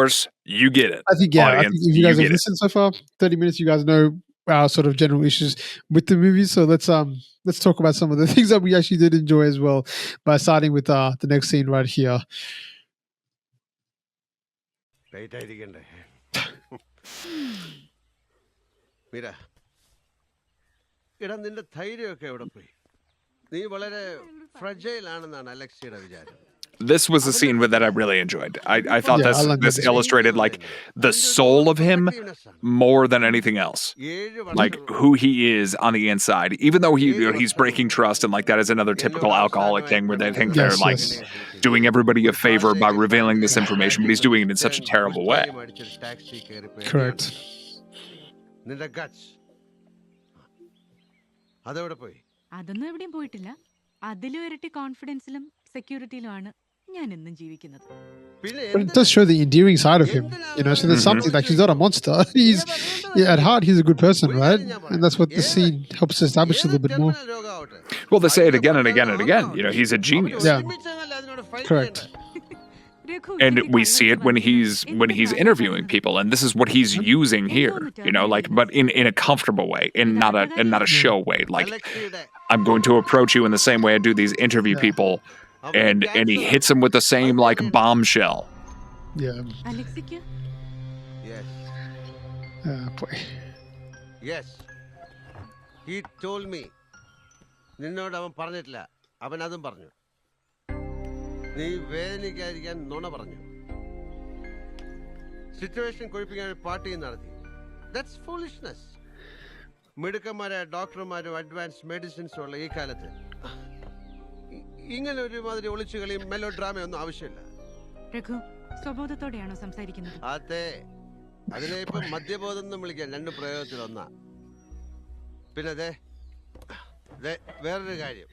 You get it. I think if you guys have listened so far, 30 minutes, you guys know our sort of general issues with the movie. So let's talk about some of the things that we actually did enjoy as well, by starting with the next scene right here. Mira, നിന്റെ ധൈര്യമൊക്കെ എവിടെ പോയി? നീ വളരെ fragile ആണെന്നാണ് അലക്സിയുടെ വിചാരം. This was a scene that I really enjoyed. I thought this illustrated like the soul of him more than anything else, like who he is on the inside. Even though he's breaking trust, and like that is another typical alcoholic thing where they think they're like doing everybody a favor by revealing this information, but he's doing it in such a terrible way. Correct. അതൊന്നും എവിടെയും പോയിട്ടില്ല. അതിലും ഇരട്ടി കോൺഫിഡൻസിലും സെക്യൂരിറ്റിയിലുമാണ് ഞാൻ എന്നും ജീവിക്കുന്നത്. But it does show the endearing side of him, so there's something like, he's not a monster. He's at heart, he's a good person, right? And that's what the scene helps establish a little bit more. Well, they say it again and again and again. He's a genius. Yeah, correct. And we see it when he's interviewing people, and this is what he's using here, but in a comfortable way, and not a show way. Like, I'm going to approach you in the same way I do these interview people, and he hits him with the same like bombshell. Yeah. Yes. Boy. Yes. He told me. നിന്നോട് അവൻ പറഞ്ഞിട്ടില്ല, അവൻ അതും പറഞ്ഞു. നീ വേദനിക്കാതിരിക്കാൻ നുണ പറഞ്ഞു. Situation കൊഴിപ്പിക്കാൻ party നടത്തി. That's foolishness. മിടുക്കന്മാരായ ഡോക്ടർമാരും അഡ്വാൻസ് മെഡിസിൻസും ഉള്ള ഈ കാലത്ത് ഇങ്ങനെ ഒരുമാതിരി ഒളിച്ചുകളിയും മെലോ ഡ്രാമയൊന്നും ആവശ്യമില്ല. സ്വബോധത്തോടെയാണോ സംസാരിക്കുന്നത്? അതെ, അതിനെ ഇപ്പൊ മദ്യബോധം എന്നും വിളിക്കാൻ രണ്ട് പ്രയോഗത്തിൽ ഒന്നാ. പിന്നെ വേറൊരു കാര്യം,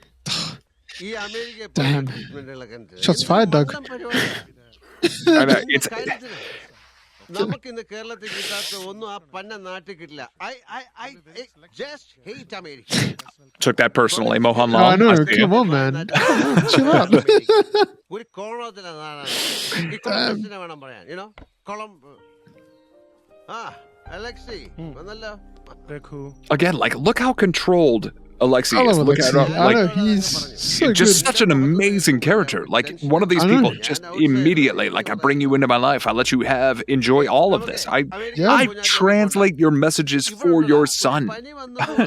ഈ അമേരിക്ക Shots fired, Doug. നമുക്ക് ഇന്ന് കേരളത്തിൽ കിട്ടാത്ത ഒന്നും ആ പന്ന നാട്ടിൽ കിട്ടില്ല. I just hate America. Took that personally, Mohanlal. I know, come on, man. Chill out. ഒരു കോളത്തിലെ നാടാണ്. ഈ കോളത്തിനെ വേണം പറയാൻ, കൊളം. Alexi, വന്നല്ലോ. Again, like, look how controlled Alexi is. Look at him. I know, he's so just good. such an amazing character. Like, one of these people just immediately, like, I bring you into my life. I let you enjoy all of this. I translate your messages for your son.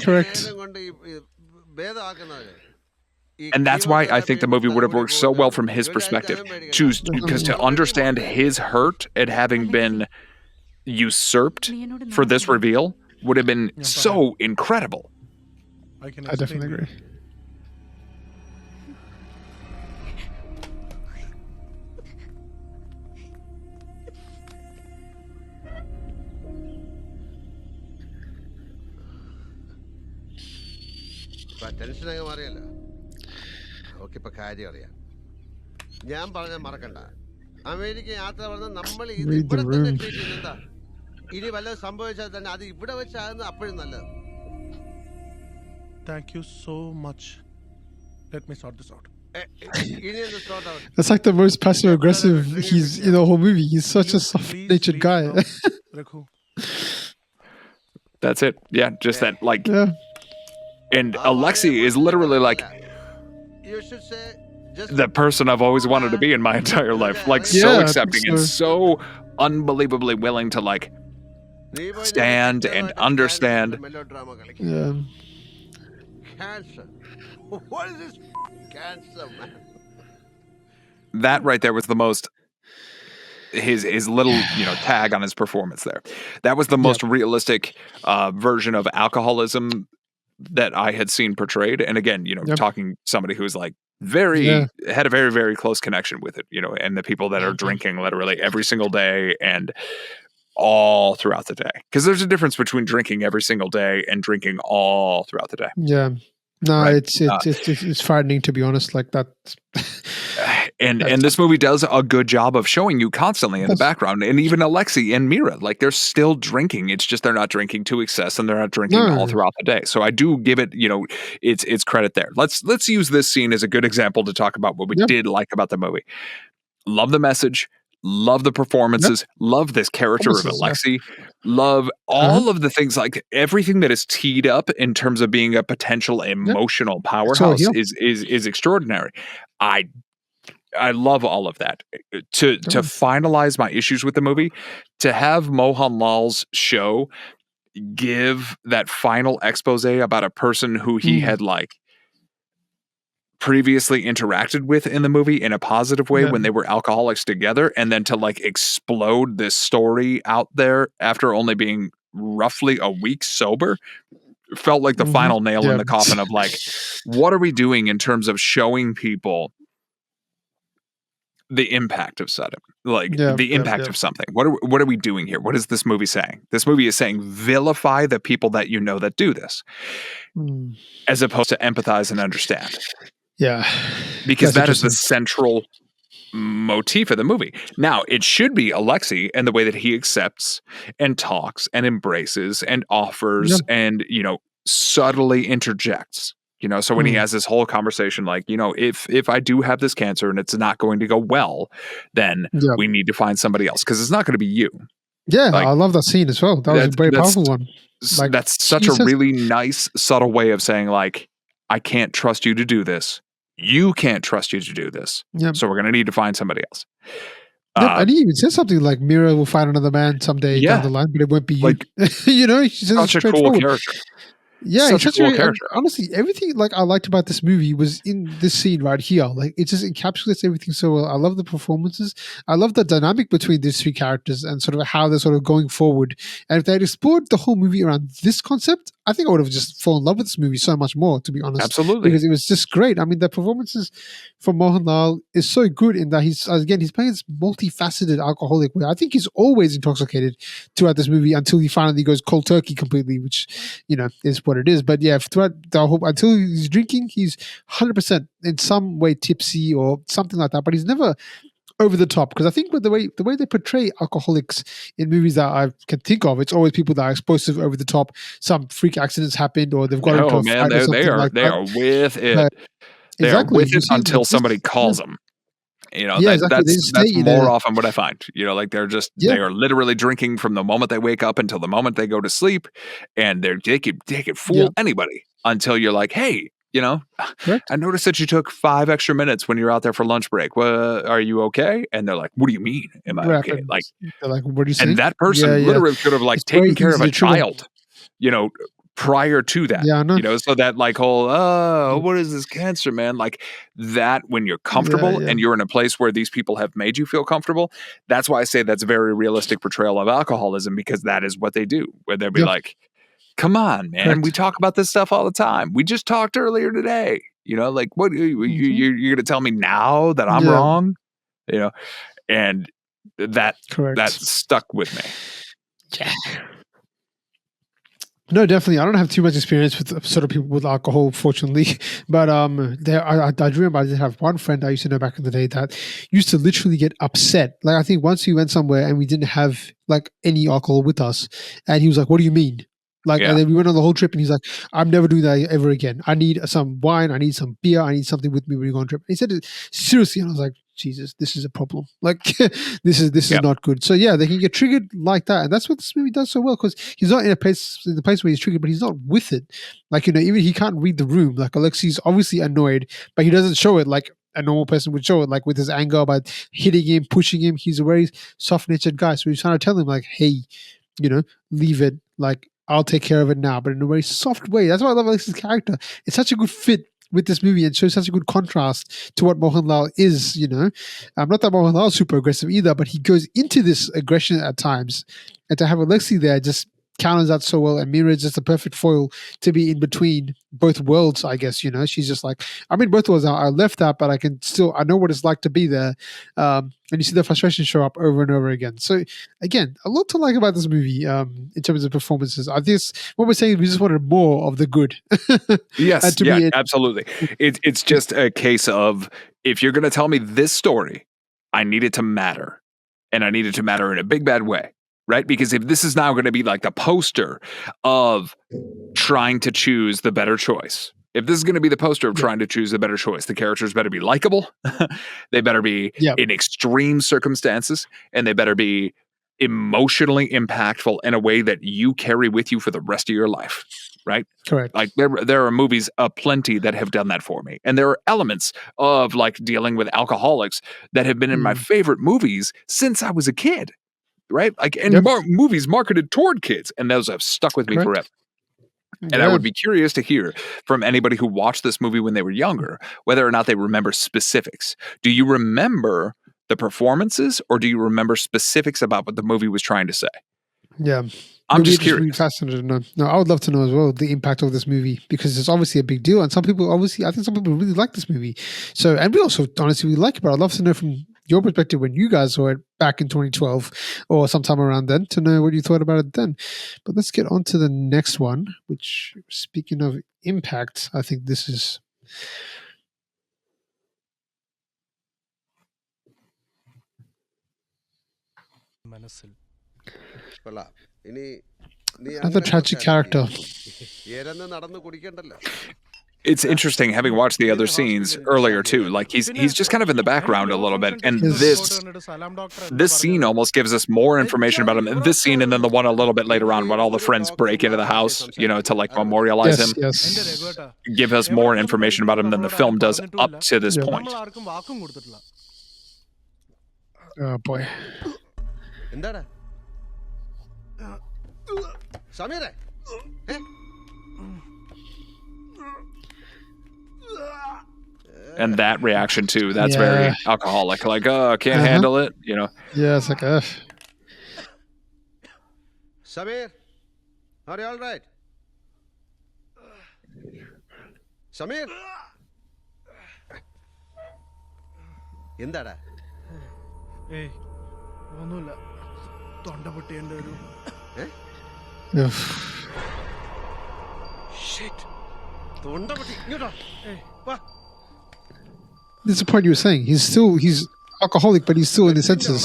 Correct. And that's why I think the movie would have worked so well from his perspective. Because to understand his hurt at having been usurped for this reveal would have been so incredible. I definitely agree. ടെൻഷനൊക്കെ മാറിയല്ലോ. നമുക്കിപ്പോ കാര്യം അറിയാം. ഞാൻ പറഞ്ഞ മറക്കണ്ട, America യാത്ര പറഞ്ഞ നമ്മൾ ഇത് ഇവിടെ തന്നെ ട്രീറ്റ് ചെയ്യുന്നതാ. ഇനി വല്ലതും സംഭവിച്ചാൽ തന്നെ അത് ഇവിടെ വെച്ചാകുന്ന അപ്പോഴും നല്ലത്. Thank you so much. Let me sort this out. That's like the most passive aggressive he's in the whole movie. He's such a soft-natured guy. That's it. Yeah, just that, like. Yeah. And Alexi is literally like the person I've always wanted to be in my entire life. Like, so accepting and so unbelievably willing to, like, stand and understand. Yeah. Cancer. What is this cancer, man? That right there was the most his little tag on his performance there. That was the most realistic version of alcoholism that I had seen portrayed. And again, talking somebody who's like had a very, very close connection with it, and the people that are drinking literally every single day and all throughout the day. Because there's a difference between drinking every single day and drinking all throughout the day. Yeah. No, right? it's frightening, to be honest. Like that. And this movie does a good job of showing you constantly in the background, and even Alexi and Mira, like, they're still drinking. It's just they're not drinking to excess, and they're not drinking all throughout the day. So I do give it, its credit there. Let's use this scene as a good example to talk about what we did like about the movie. Love the message. Love the performances. Love this character of Alexi. Love all of the things, like everything that is teed up in terms of being a potential emotional powerhouse is extraordinary. I love all of that. To finalize my issues with the movie, to have Mohanlal's show give that final expose about a person who he had like previously interacted with in the movie in a positive way when they were alcoholics together, and then to like explode this story out there after only being roughly a week sober felt like the final nail in the coffin of like, what are we doing in terms of showing people the impact of sudden, like the impact of something. What are we doing here? What is this movie saying? This movie is saying vilify the people that that do this, as opposed to empathize and understand. Yeah, because that is the central motif of the movie. Now, it should be Alexi and the way that he accepts and talks and embraces and offers and subtly interjects. So when he has this whole conversation, like, if I do have this cancer and it's not going to go well, then we need to find somebody else because it's not going to be you. Yeah, I love that scene as well. That was a very powerful one. Like, that's such a really nice, subtle way of saying, like, I can't trust you to do this. You can't trust you to do this. Yep. So we're going to need to find somebody else. And he even says something like, Mira will find another man someday down the line, but it won't be you. Like, he says such a cool character. Yeah, such a cool character. Honestly, everything like I liked about this movie was in this scene right here. Like it just encapsulates everything so well. I love the performances. I love the dynamic between these three characters and sort of how they're sort of going forward. And if they had explored the whole movie around this concept, I think I would have just fallen in love with this movie so much more, to be honest. Absolutely. Because it was just great. I mean, the performances from Mohanlal is so good in that he's playing this multifaceted alcoholic where I think he's always intoxicated throughout this movie until he finally goes cold turkey completely, which, is what it is. But yeah, throughout the whole, until he's drinking, he's 100% in some way tipsy or something like that. But he's never over the top, because I think with the way they portray alcoholics in movies that I can think of, it's always people that are explosive, over the top. Some freak accidents happened, or they've got into a fight or something like that. They are with it. They are with it until somebody calls them. That's more often what I find. Like they are literally drinking from the moment they wake up until the moment they go to sleep, and they could fool anybody until you're like, hey. I noticed that you took 5 extra minutes when you're out there for lunch break. Well, are you okay? And they're like, what do you mean? Am I okay? Like, they're like, what do you say? And that person literally could have taken care of a child, prior to that, so that what is this cancer, man? Like that, when you're comfortable and you're in a place where these people have made you feel comfortable, that's why I say that's a very realistic portrayal of alcoholism, because that is what they do, where they'll be like, come on, man. Correct. We talk about this stuff all the time. We just talked earlier today. Like what you're going to tell me now that I'm wrong? And that stuck with me. Yeah. No, definitely. I don't have too much experience with sort of people with alcohol, fortunately. But I remember I did have one friend I used to know back in the day that used to literally get upset. Like I think once we went somewhere and we didn't have like any alcohol with us, and he was like, "What do you mean?" And then we went on the whole trip, and he's like, "I'm never doing that ever again. I need some wine. I need some beer. I need something with me when we go on trip." And he said it seriously, and I was like, "Jesus, this is a problem. Like, this is not good." So yeah, they can get triggered like that, and that's what this movie does so well, because he's not in the place where he's triggered, but he's not with it. Like even he can't read the room. Like Alexi's obviously annoyed, but he doesn't show it like a normal person would show it, like with his anger about hitting him, pushing him. He's a very soft-natured guy, so he's trying to tell him like, "Hey, leave it. Like, I'll take care of it now," but in a very soft way. That's why I love Alex's character. It's such a good fit with this movie and shows such a good contrast to what Mohanlal is, Not that Mohanlal is super aggressive either, but he goes into this aggression at times. And to have Alexi there just counters that so well, and Mira is just a perfect foil to be in between both worlds, I guess. She's just like, I'm in both worlds now. I left that, but I know what it's like to be there. And you see the frustration show up over and over again. So again, a lot to like about this movie in terms of performances. I think what we're saying is we just wanted more of the good. Yes, absolutely. It's just a case of, if you're going to tell me this story, I need it to matter. And I need it to matter in a big bad way. Right? Because if this is now going to be like the poster of trying to choose the better choice, if this is going to be the poster of trying to choose the better choice, the characters better be likable. They better be in extreme circumstances, and they better be emotionally impactful in a way that you carry with you for the rest of your life. Right? Correct. Like there are movies aplenty that have done that for me. And there are elements of like dealing with alcoholics that have been in my favorite movies since I was a kid. Right? Like, and movies marketed toward kids, and those have stuck with me forever. And I would be curious to hear from anybody who watched this movie when they were younger, whether or not they remember specifics. Do you remember the performances, or do you remember specifics about what the movie was trying to say? Yeah. I'm just curious. Really fascinated to know. No, I would love to know as well the impact of this movie, because it's obviously a big deal, and I think some people really like this movie. So, and we also honestly we like it, but I'd love to know from your perspective when you guys saw it back in 2012 or sometime around then, to know what you thought about it then. But let's get on to the next one, which, speaking of impact, I think this is another tragic character. It's interesting having watched the other scenes earlier too. Like he's just kind of in the background a little bit, and this scene almost gives us more information about him. This scene, and then the one a little bit later on when all the friends break into the house, to like memorialize him, give us more information about him than the film does up to this point. Oh boy. Samir. And that reaction too, that's very alcoholic. Like, oh, can't handle it, Yeah, it's like, Samir, are you all right? Samir? Endada? ഏയ് ഒന്നുമില്ല തൊണ്ട പൊട്ടിയതിന്റെ ഒരു തൊണ്ട പൊട്ടി ഇങ്ങോട്ടോ വാ. This is the point you were saying. He's alcoholic, but he's still in his senses.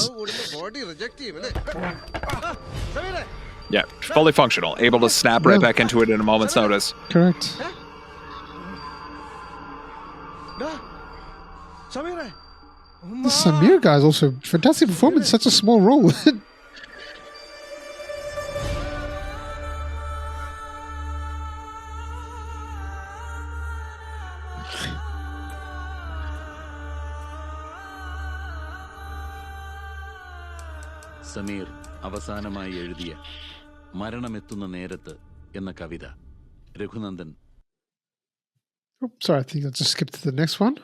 Yeah, fully functional, able to snap right back into it in a moment's notice. Correct. The Samir guy is also fantastic performance. Such a small role. Sameer അവസാനമായി എഴുതിയ മരണമെത്തുന്ന നേരത്ത് എന്ന കവിത Raghunandan. Sorry, I think I'll just skip to the next one.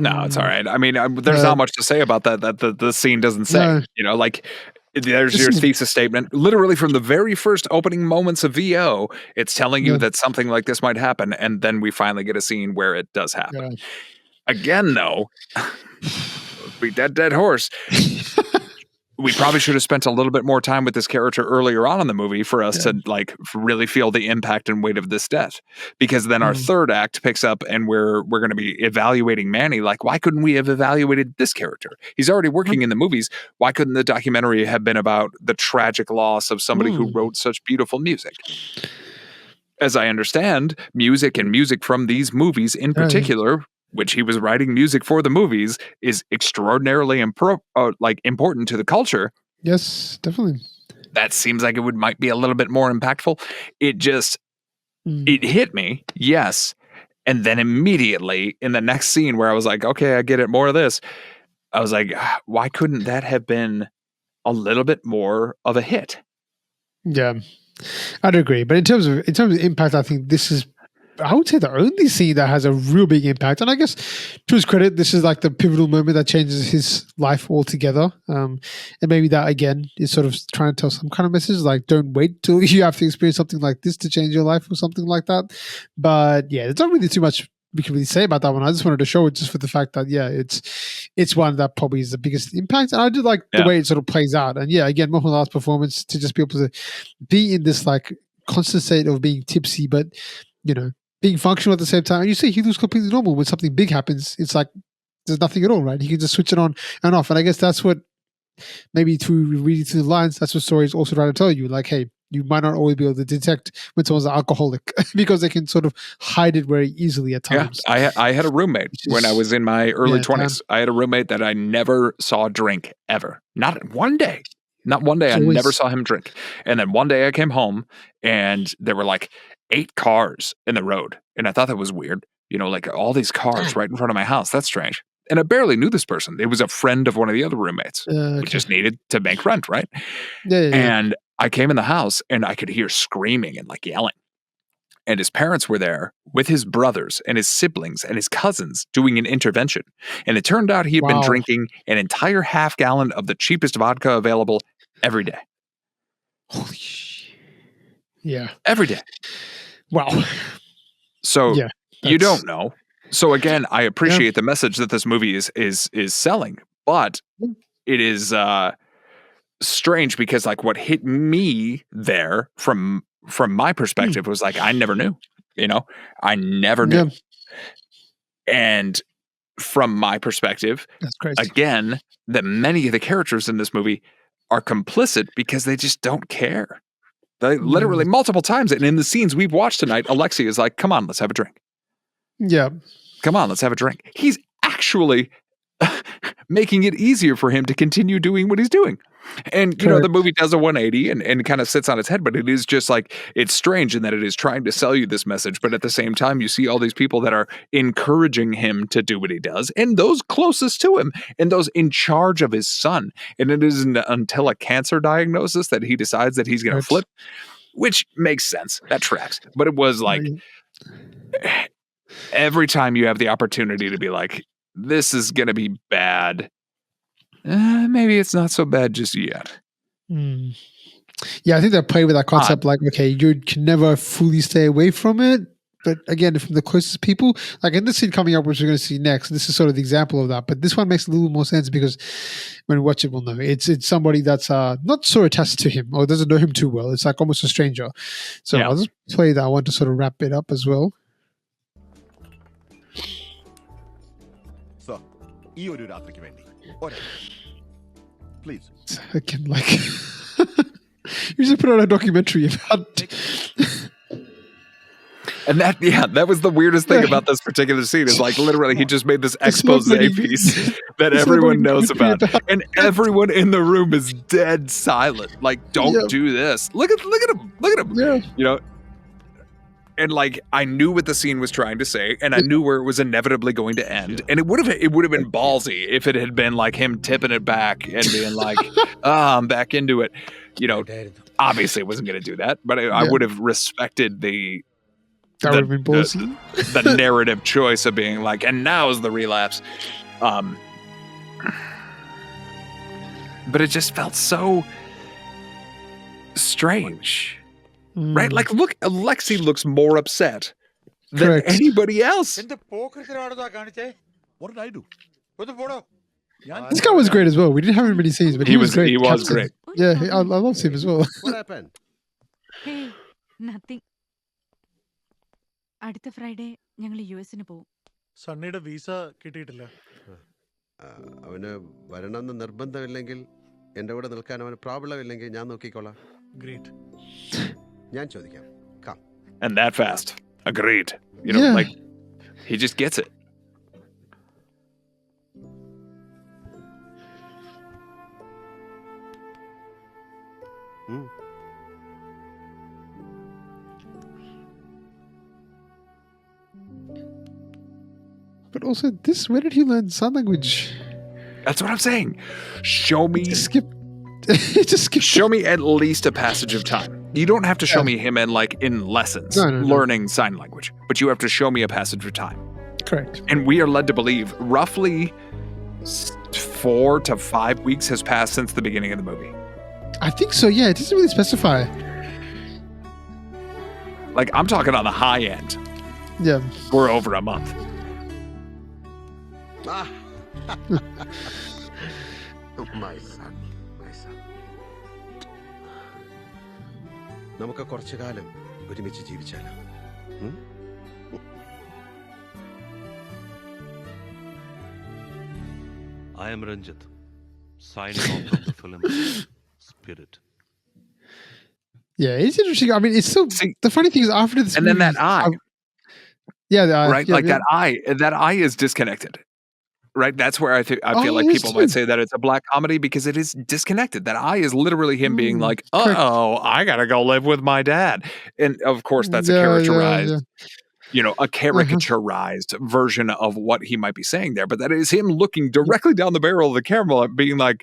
No, it's all right. I mean, there's not much to say about that the scene doesn't say. No. Like, there's your thesis statement. Literally from the very first opening moments of VO, it's telling you that something like this might happen, and then we finally get a scene where it does happen. Again, though, beat that dead horse. We probably should have spent a little bit more time with this character earlier on in the movie for us to like really feel the impact and weight of this death. Because then our third act picks up and we're going to be evaluating Manny. Like, why couldn't we have evaluated this character? He's already working in the movies. Why couldn't the documentary have been about the tragic loss of somebody who wrote such beautiful music? As I understand, music from these movies in particular, which he was writing music for the movies, is extraordinarily important to the culture. Yes, definitely. That seems like it might be a little bit more impactful. It just, it hit me, yes. And then immediately in the next scene where I was like, okay, I get it, more of this. I was like, why couldn't that have been a little bit more of a hit? Yeah, I'd agree. But in terms of impact, I think this is, I would say, the only scene that has a real big impact. And I guess, to his credit, this is like the pivotal moment that changes his life altogether. And maybe that, again, is sort of trying to tell some kind of message, like, don't wait till you have to experience something like this to change your life or something like that. But yeah, there's not really too much we can really say about that one. I just wanted to show it just for the fact that, it's one that probably is the biggest impact. And I did like the way it sort of plays out. And yeah, again, Mohanlal's performance, to just be able to be in this like constant state of being tipsy, but, being functional at the same time. And you see he looks completely normal. When something big happens, it's like there's nothing at all, right? He can just switch it on and off. And I guess that's what, maybe through reading through the lines, that's what stories also try to tell you. Like, hey, you might not always be able to detect when someone's an alcoholic because they can sort of hide it very easily at times. Yeah, I had a roommate when I was in my early 20s. I had a roommate that I never saw drink ever. Not one day. Not one day. I never saw him drink. And then one day I came home and there were like 8 cars in the road. And I thought that was weird. Like all these cars right in front of my house. That's strange. And I barely knew this person. It was a friend of one of the other roommates. We just needed to make rent, right? Yeah. And I came in the house and I could hear screaming and like yelling. And his parents were there with his brothers and his siblings and his cousins doing an intervention. And it turned out he had been drinking an entire half gallon of the cheapest vodka available every day. Holy shit. Yeah. Every day. Wow. So you don't know. So again, I appreciate the message that this movie is selling, but it is strange because like what hit me there from my perspective was like, I never knew, I never knew. And from my perspective, that's crazy. Again, that many of the characters in this movie are complicit because they just don't care. They literally multiple times. And in the scenes we've watched tonight, Alexia is like, come on, let's have a drink. Yeah. Come on, let's have a drink. He's actually making it easier for him to continue doing what he's doing. And, you know, the movie does a 180 and kind of sits on its head, but it is just like, it's strange in that it is trying to sell you this message. But at the same time, you see all these people that are encouraging him to do what he does, and those closest to him, and those in charge of his son. And it isn't until a cancer diagnosis that he decides that he's going to flip, which makes sense. That tracks. But it was like, every time you have the opportunity to be like, this is going to be bad, maybe it's not so bad just yet. Yeah, I think they play with that concept like, okay, you can never fully stay away from it. But again, from the closest people, like in this scene coming up, which we're going to see next, this is sort of the example of that. But this one makes a little more sense because when we watch it, we'll know. It's somebody that's not so attached to him or doesn't know him too well. It's like almost a stranger. So I'll just play that one to sort of wrap it up as well. So, please. Again, like you should put on a documentary about. And that was the weirdest thing about this particular scene is like literally he just made this expose piece that everyone knows about. And everyone in the room is dead silent. Like, don't do this. Look at him. Look at him. Yeah. You know? And like I knew what the scene was trying to say, and I knew where it was inevitably going to end. And it would have been ballsy if it had been like him tipping it back and being like, I'm back into it. You know, obviously it wasn't going to do that, but I would have respected the narrative choice of being like, and now is the relapse. But it just felt so strange. Right? Like, look, Alexi looks more upset than anybody else. What did I do? This guy was great as well. We didn't have him in many scenes, but he was great. He was great. Yeah, I loved him as well. What happened? Hey, nothing. അടുത്ത Friday ഞങ്ങൾ യുഎസിന് പോകും. സണ്ണിയുടെ visa കിട്ടിയിട്ടില്ല. അവന് വരണമെന്ന് നിർബന്ധമില്ലെങ്കിൽ എൻ്റെ കൂടെ നിൽക്കാൻ അവന് പ്രോബ്ലം ഇല്ലെങ്കിൽ ഞാൻ നോക്കിക്കോളാം. ഗ്രേറ്റ്. ഞാൻ ചോദിക്കാം. Come. And that fast. Agreed. You know, like he just gets it. But also, where did he learn sign language? That's what I'm saying. Show me. Show me at least a passage of time. You don't have to show me him in lessons, learning sign language, but you have to show me a passage of time. Correct. And we are led to believe roughly 4 to 5 weeks has passed since the beginning of the movie. I think so. Yeah, it doesn't really specify. Like, I'm talking on the high end. Yeah. We're over a month. My son. നമുക്ക് കുറച്ചു കാലം ഒരുമിച്ച് ജീവിച്ചാലോ? I am Ranjith, signing off from the film Spirit. Yeah, it's interesting. I mean, it's so. The funny thing is, after this, and movie, then that eye. The eye, right? Like that eye is disconnected. Right, that's where I feel like people might say that it's a black comedy because it is disconnected. That eye is literally him being like, I gotta go live with my dad. And of course, that's a characterized, you know, a caricaturized version of what he might be saying there. But that is him looking directly down the barrel of the camera being like,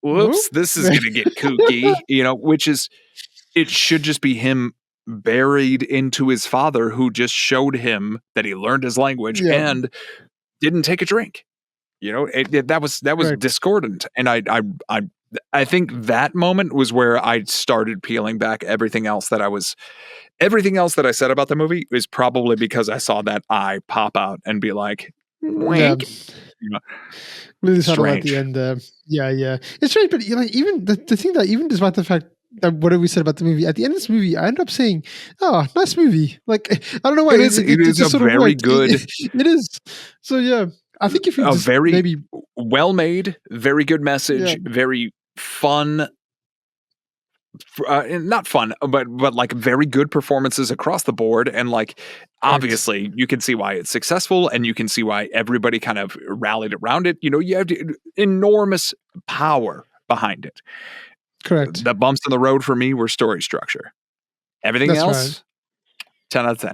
whoops, this is gonna get kooky, you know, which is, it should just be him buried into his father who just showed him that he learned his language and didn't take a drink. You know, that was discordant. And I think that moment was where I started peeling back everything else that I said about the movie is probably because I saw that eye pop out and be like, wink. You know, really subtle at the end. It's strange, but you know, even the thing that even despite the fact that whatever we said about the movie, at the end of this movie, I end up saying, "Oh, nice movie." Like I don't know why it is a very good. It is. So yeah, I think if you very maybe well made, very good message, very fun not fun, but like very good performances across the board, and like obviously you can see why it's successful, and you can see why everybody kind of rallied around it. You know, you have enormous power behind it. Correct. The bumps in the road for me were story structure. Everything That's else, right. 10 out of 10.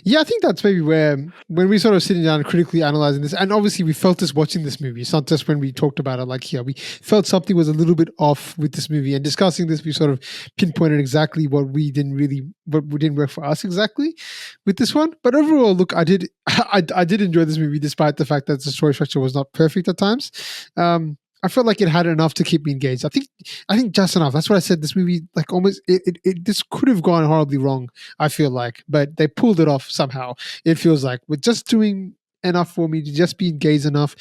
Yeah, I think that's maybe where, when we sort of sitting down and critically analyzing this, and obviously we felt this watching this movie. It's not just when we talked about it like here. We felt something was a little bit off with this movie, and discussing this, we sort of pinpointed exactly what didn't work for us exactly with this one. But overall, look, I did enjoy this movie despite the fact that the story structure was not perfect at times. I felt like it had enough to keep me engaged. I think just enough. That's what I said. This movie, like almost, this could have gone horribly wrong, I feel like, but they pulled it off somehow. It feels like we're just doing enough for me to just be engaged enough.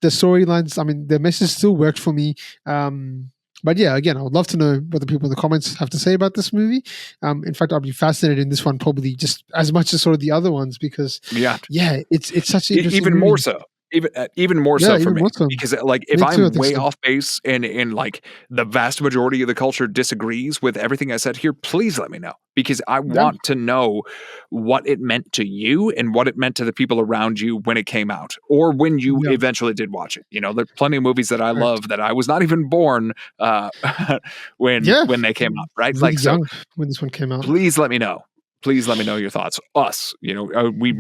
The storylines, I mean, the message still worked for me. But yeah, again, I would love to know what the people in the comments have to say about this movie. In fact, I'll be fascinated in this one probably just as much as sort of the other ones, because it's such an interesting even movie. more so. Even more so for even me, more so. because like if Me too, I I'm think way so. off base and like the vast majority of the culture disagrees with everything I said here, please let me know, because I want to know what it meant to you and what it meant to the people around you when it came out, or when you eventually did watch it. You know, there are plenty of movies that I love that I was not even born when they came out, right? Really like young when this one came out. Please let me know. Please let me know your thoughts. Us, you know, we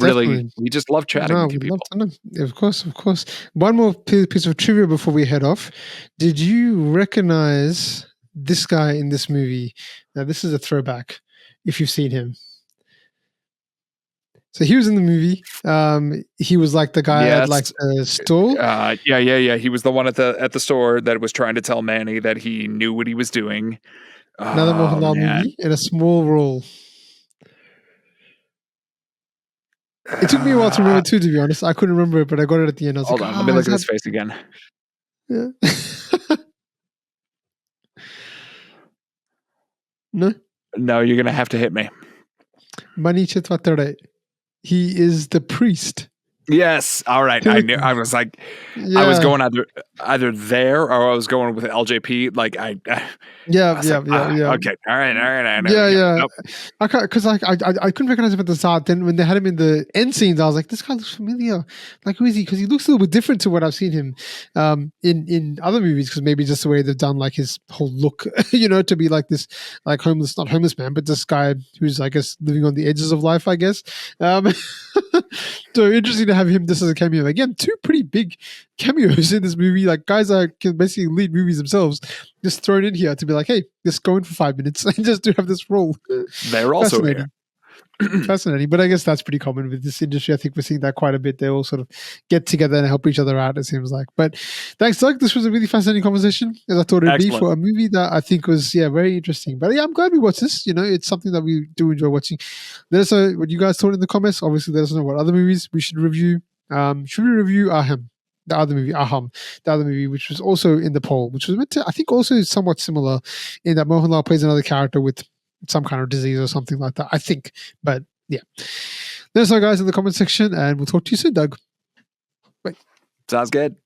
just love chatting with you people. Love to know. Of course. One more piece of trivia before we head off. Did you recognize this guy in this movie? Now, this is a throwback if you've seen him. So he was in the movie. He was like the guy at like the store. Yeah. He was the one at the store that was trying to tell Manny that he knew what he was doing. Another Mohanlal movie in a small role. It took me a while to remember too, to be honest. I couldn't remember it, but I got it at the end. I was hold like, on, let me look at his face again. Yeah. No, you're gonna have to hit me. Mani Chetvatare. He is the priest. Yes. All right. I knew. I was like, I was going either there or I was going with LJP. Like Yeah. Okay. All right. Yeah. Because I couldn't recognize him at the start. Then when they had him in the end scenes, I was like, this guy looks familiar. Like, who is he? Because he looks a little bit different to what I've seen him in other movies. Because maybe just the way they've done like his whole look, you know, to be like this, like not homeless man, but this guy who's, I guess, living on the edges of life, I guess. So interesting to have him just as a cameo. Again, two pretty big cameos in this movie. Like guys that can basically lead movies themselves, just thrown in here to be like, hey, just go in for 5 minutes and just to have this role. They're also here. Fascinating. But I guess that's pretty common with this industry. I think we're seeing that quite a bit. They all sort of get together and help each other out, it seems like. But thanks, Doug. This was a really fascinating conversation, as I thought it'd be for a movie that I think was, very interesting. But yeah, I'm glad we watched this. You know, it's something that we do enjoy watching. Let us know what you guys thought in the comments. Obviously, let us know what other movies we should review. Should we review Aham? The other movie, which was also in the poll, which was meant to, I think, also somewhat similar in that Mohanlal plays another character with some kind of disease or something like that, I think. But yeah, let us know, guys, in the comment section, and we'll talk to you soon, Doug. Bye. Sounds good.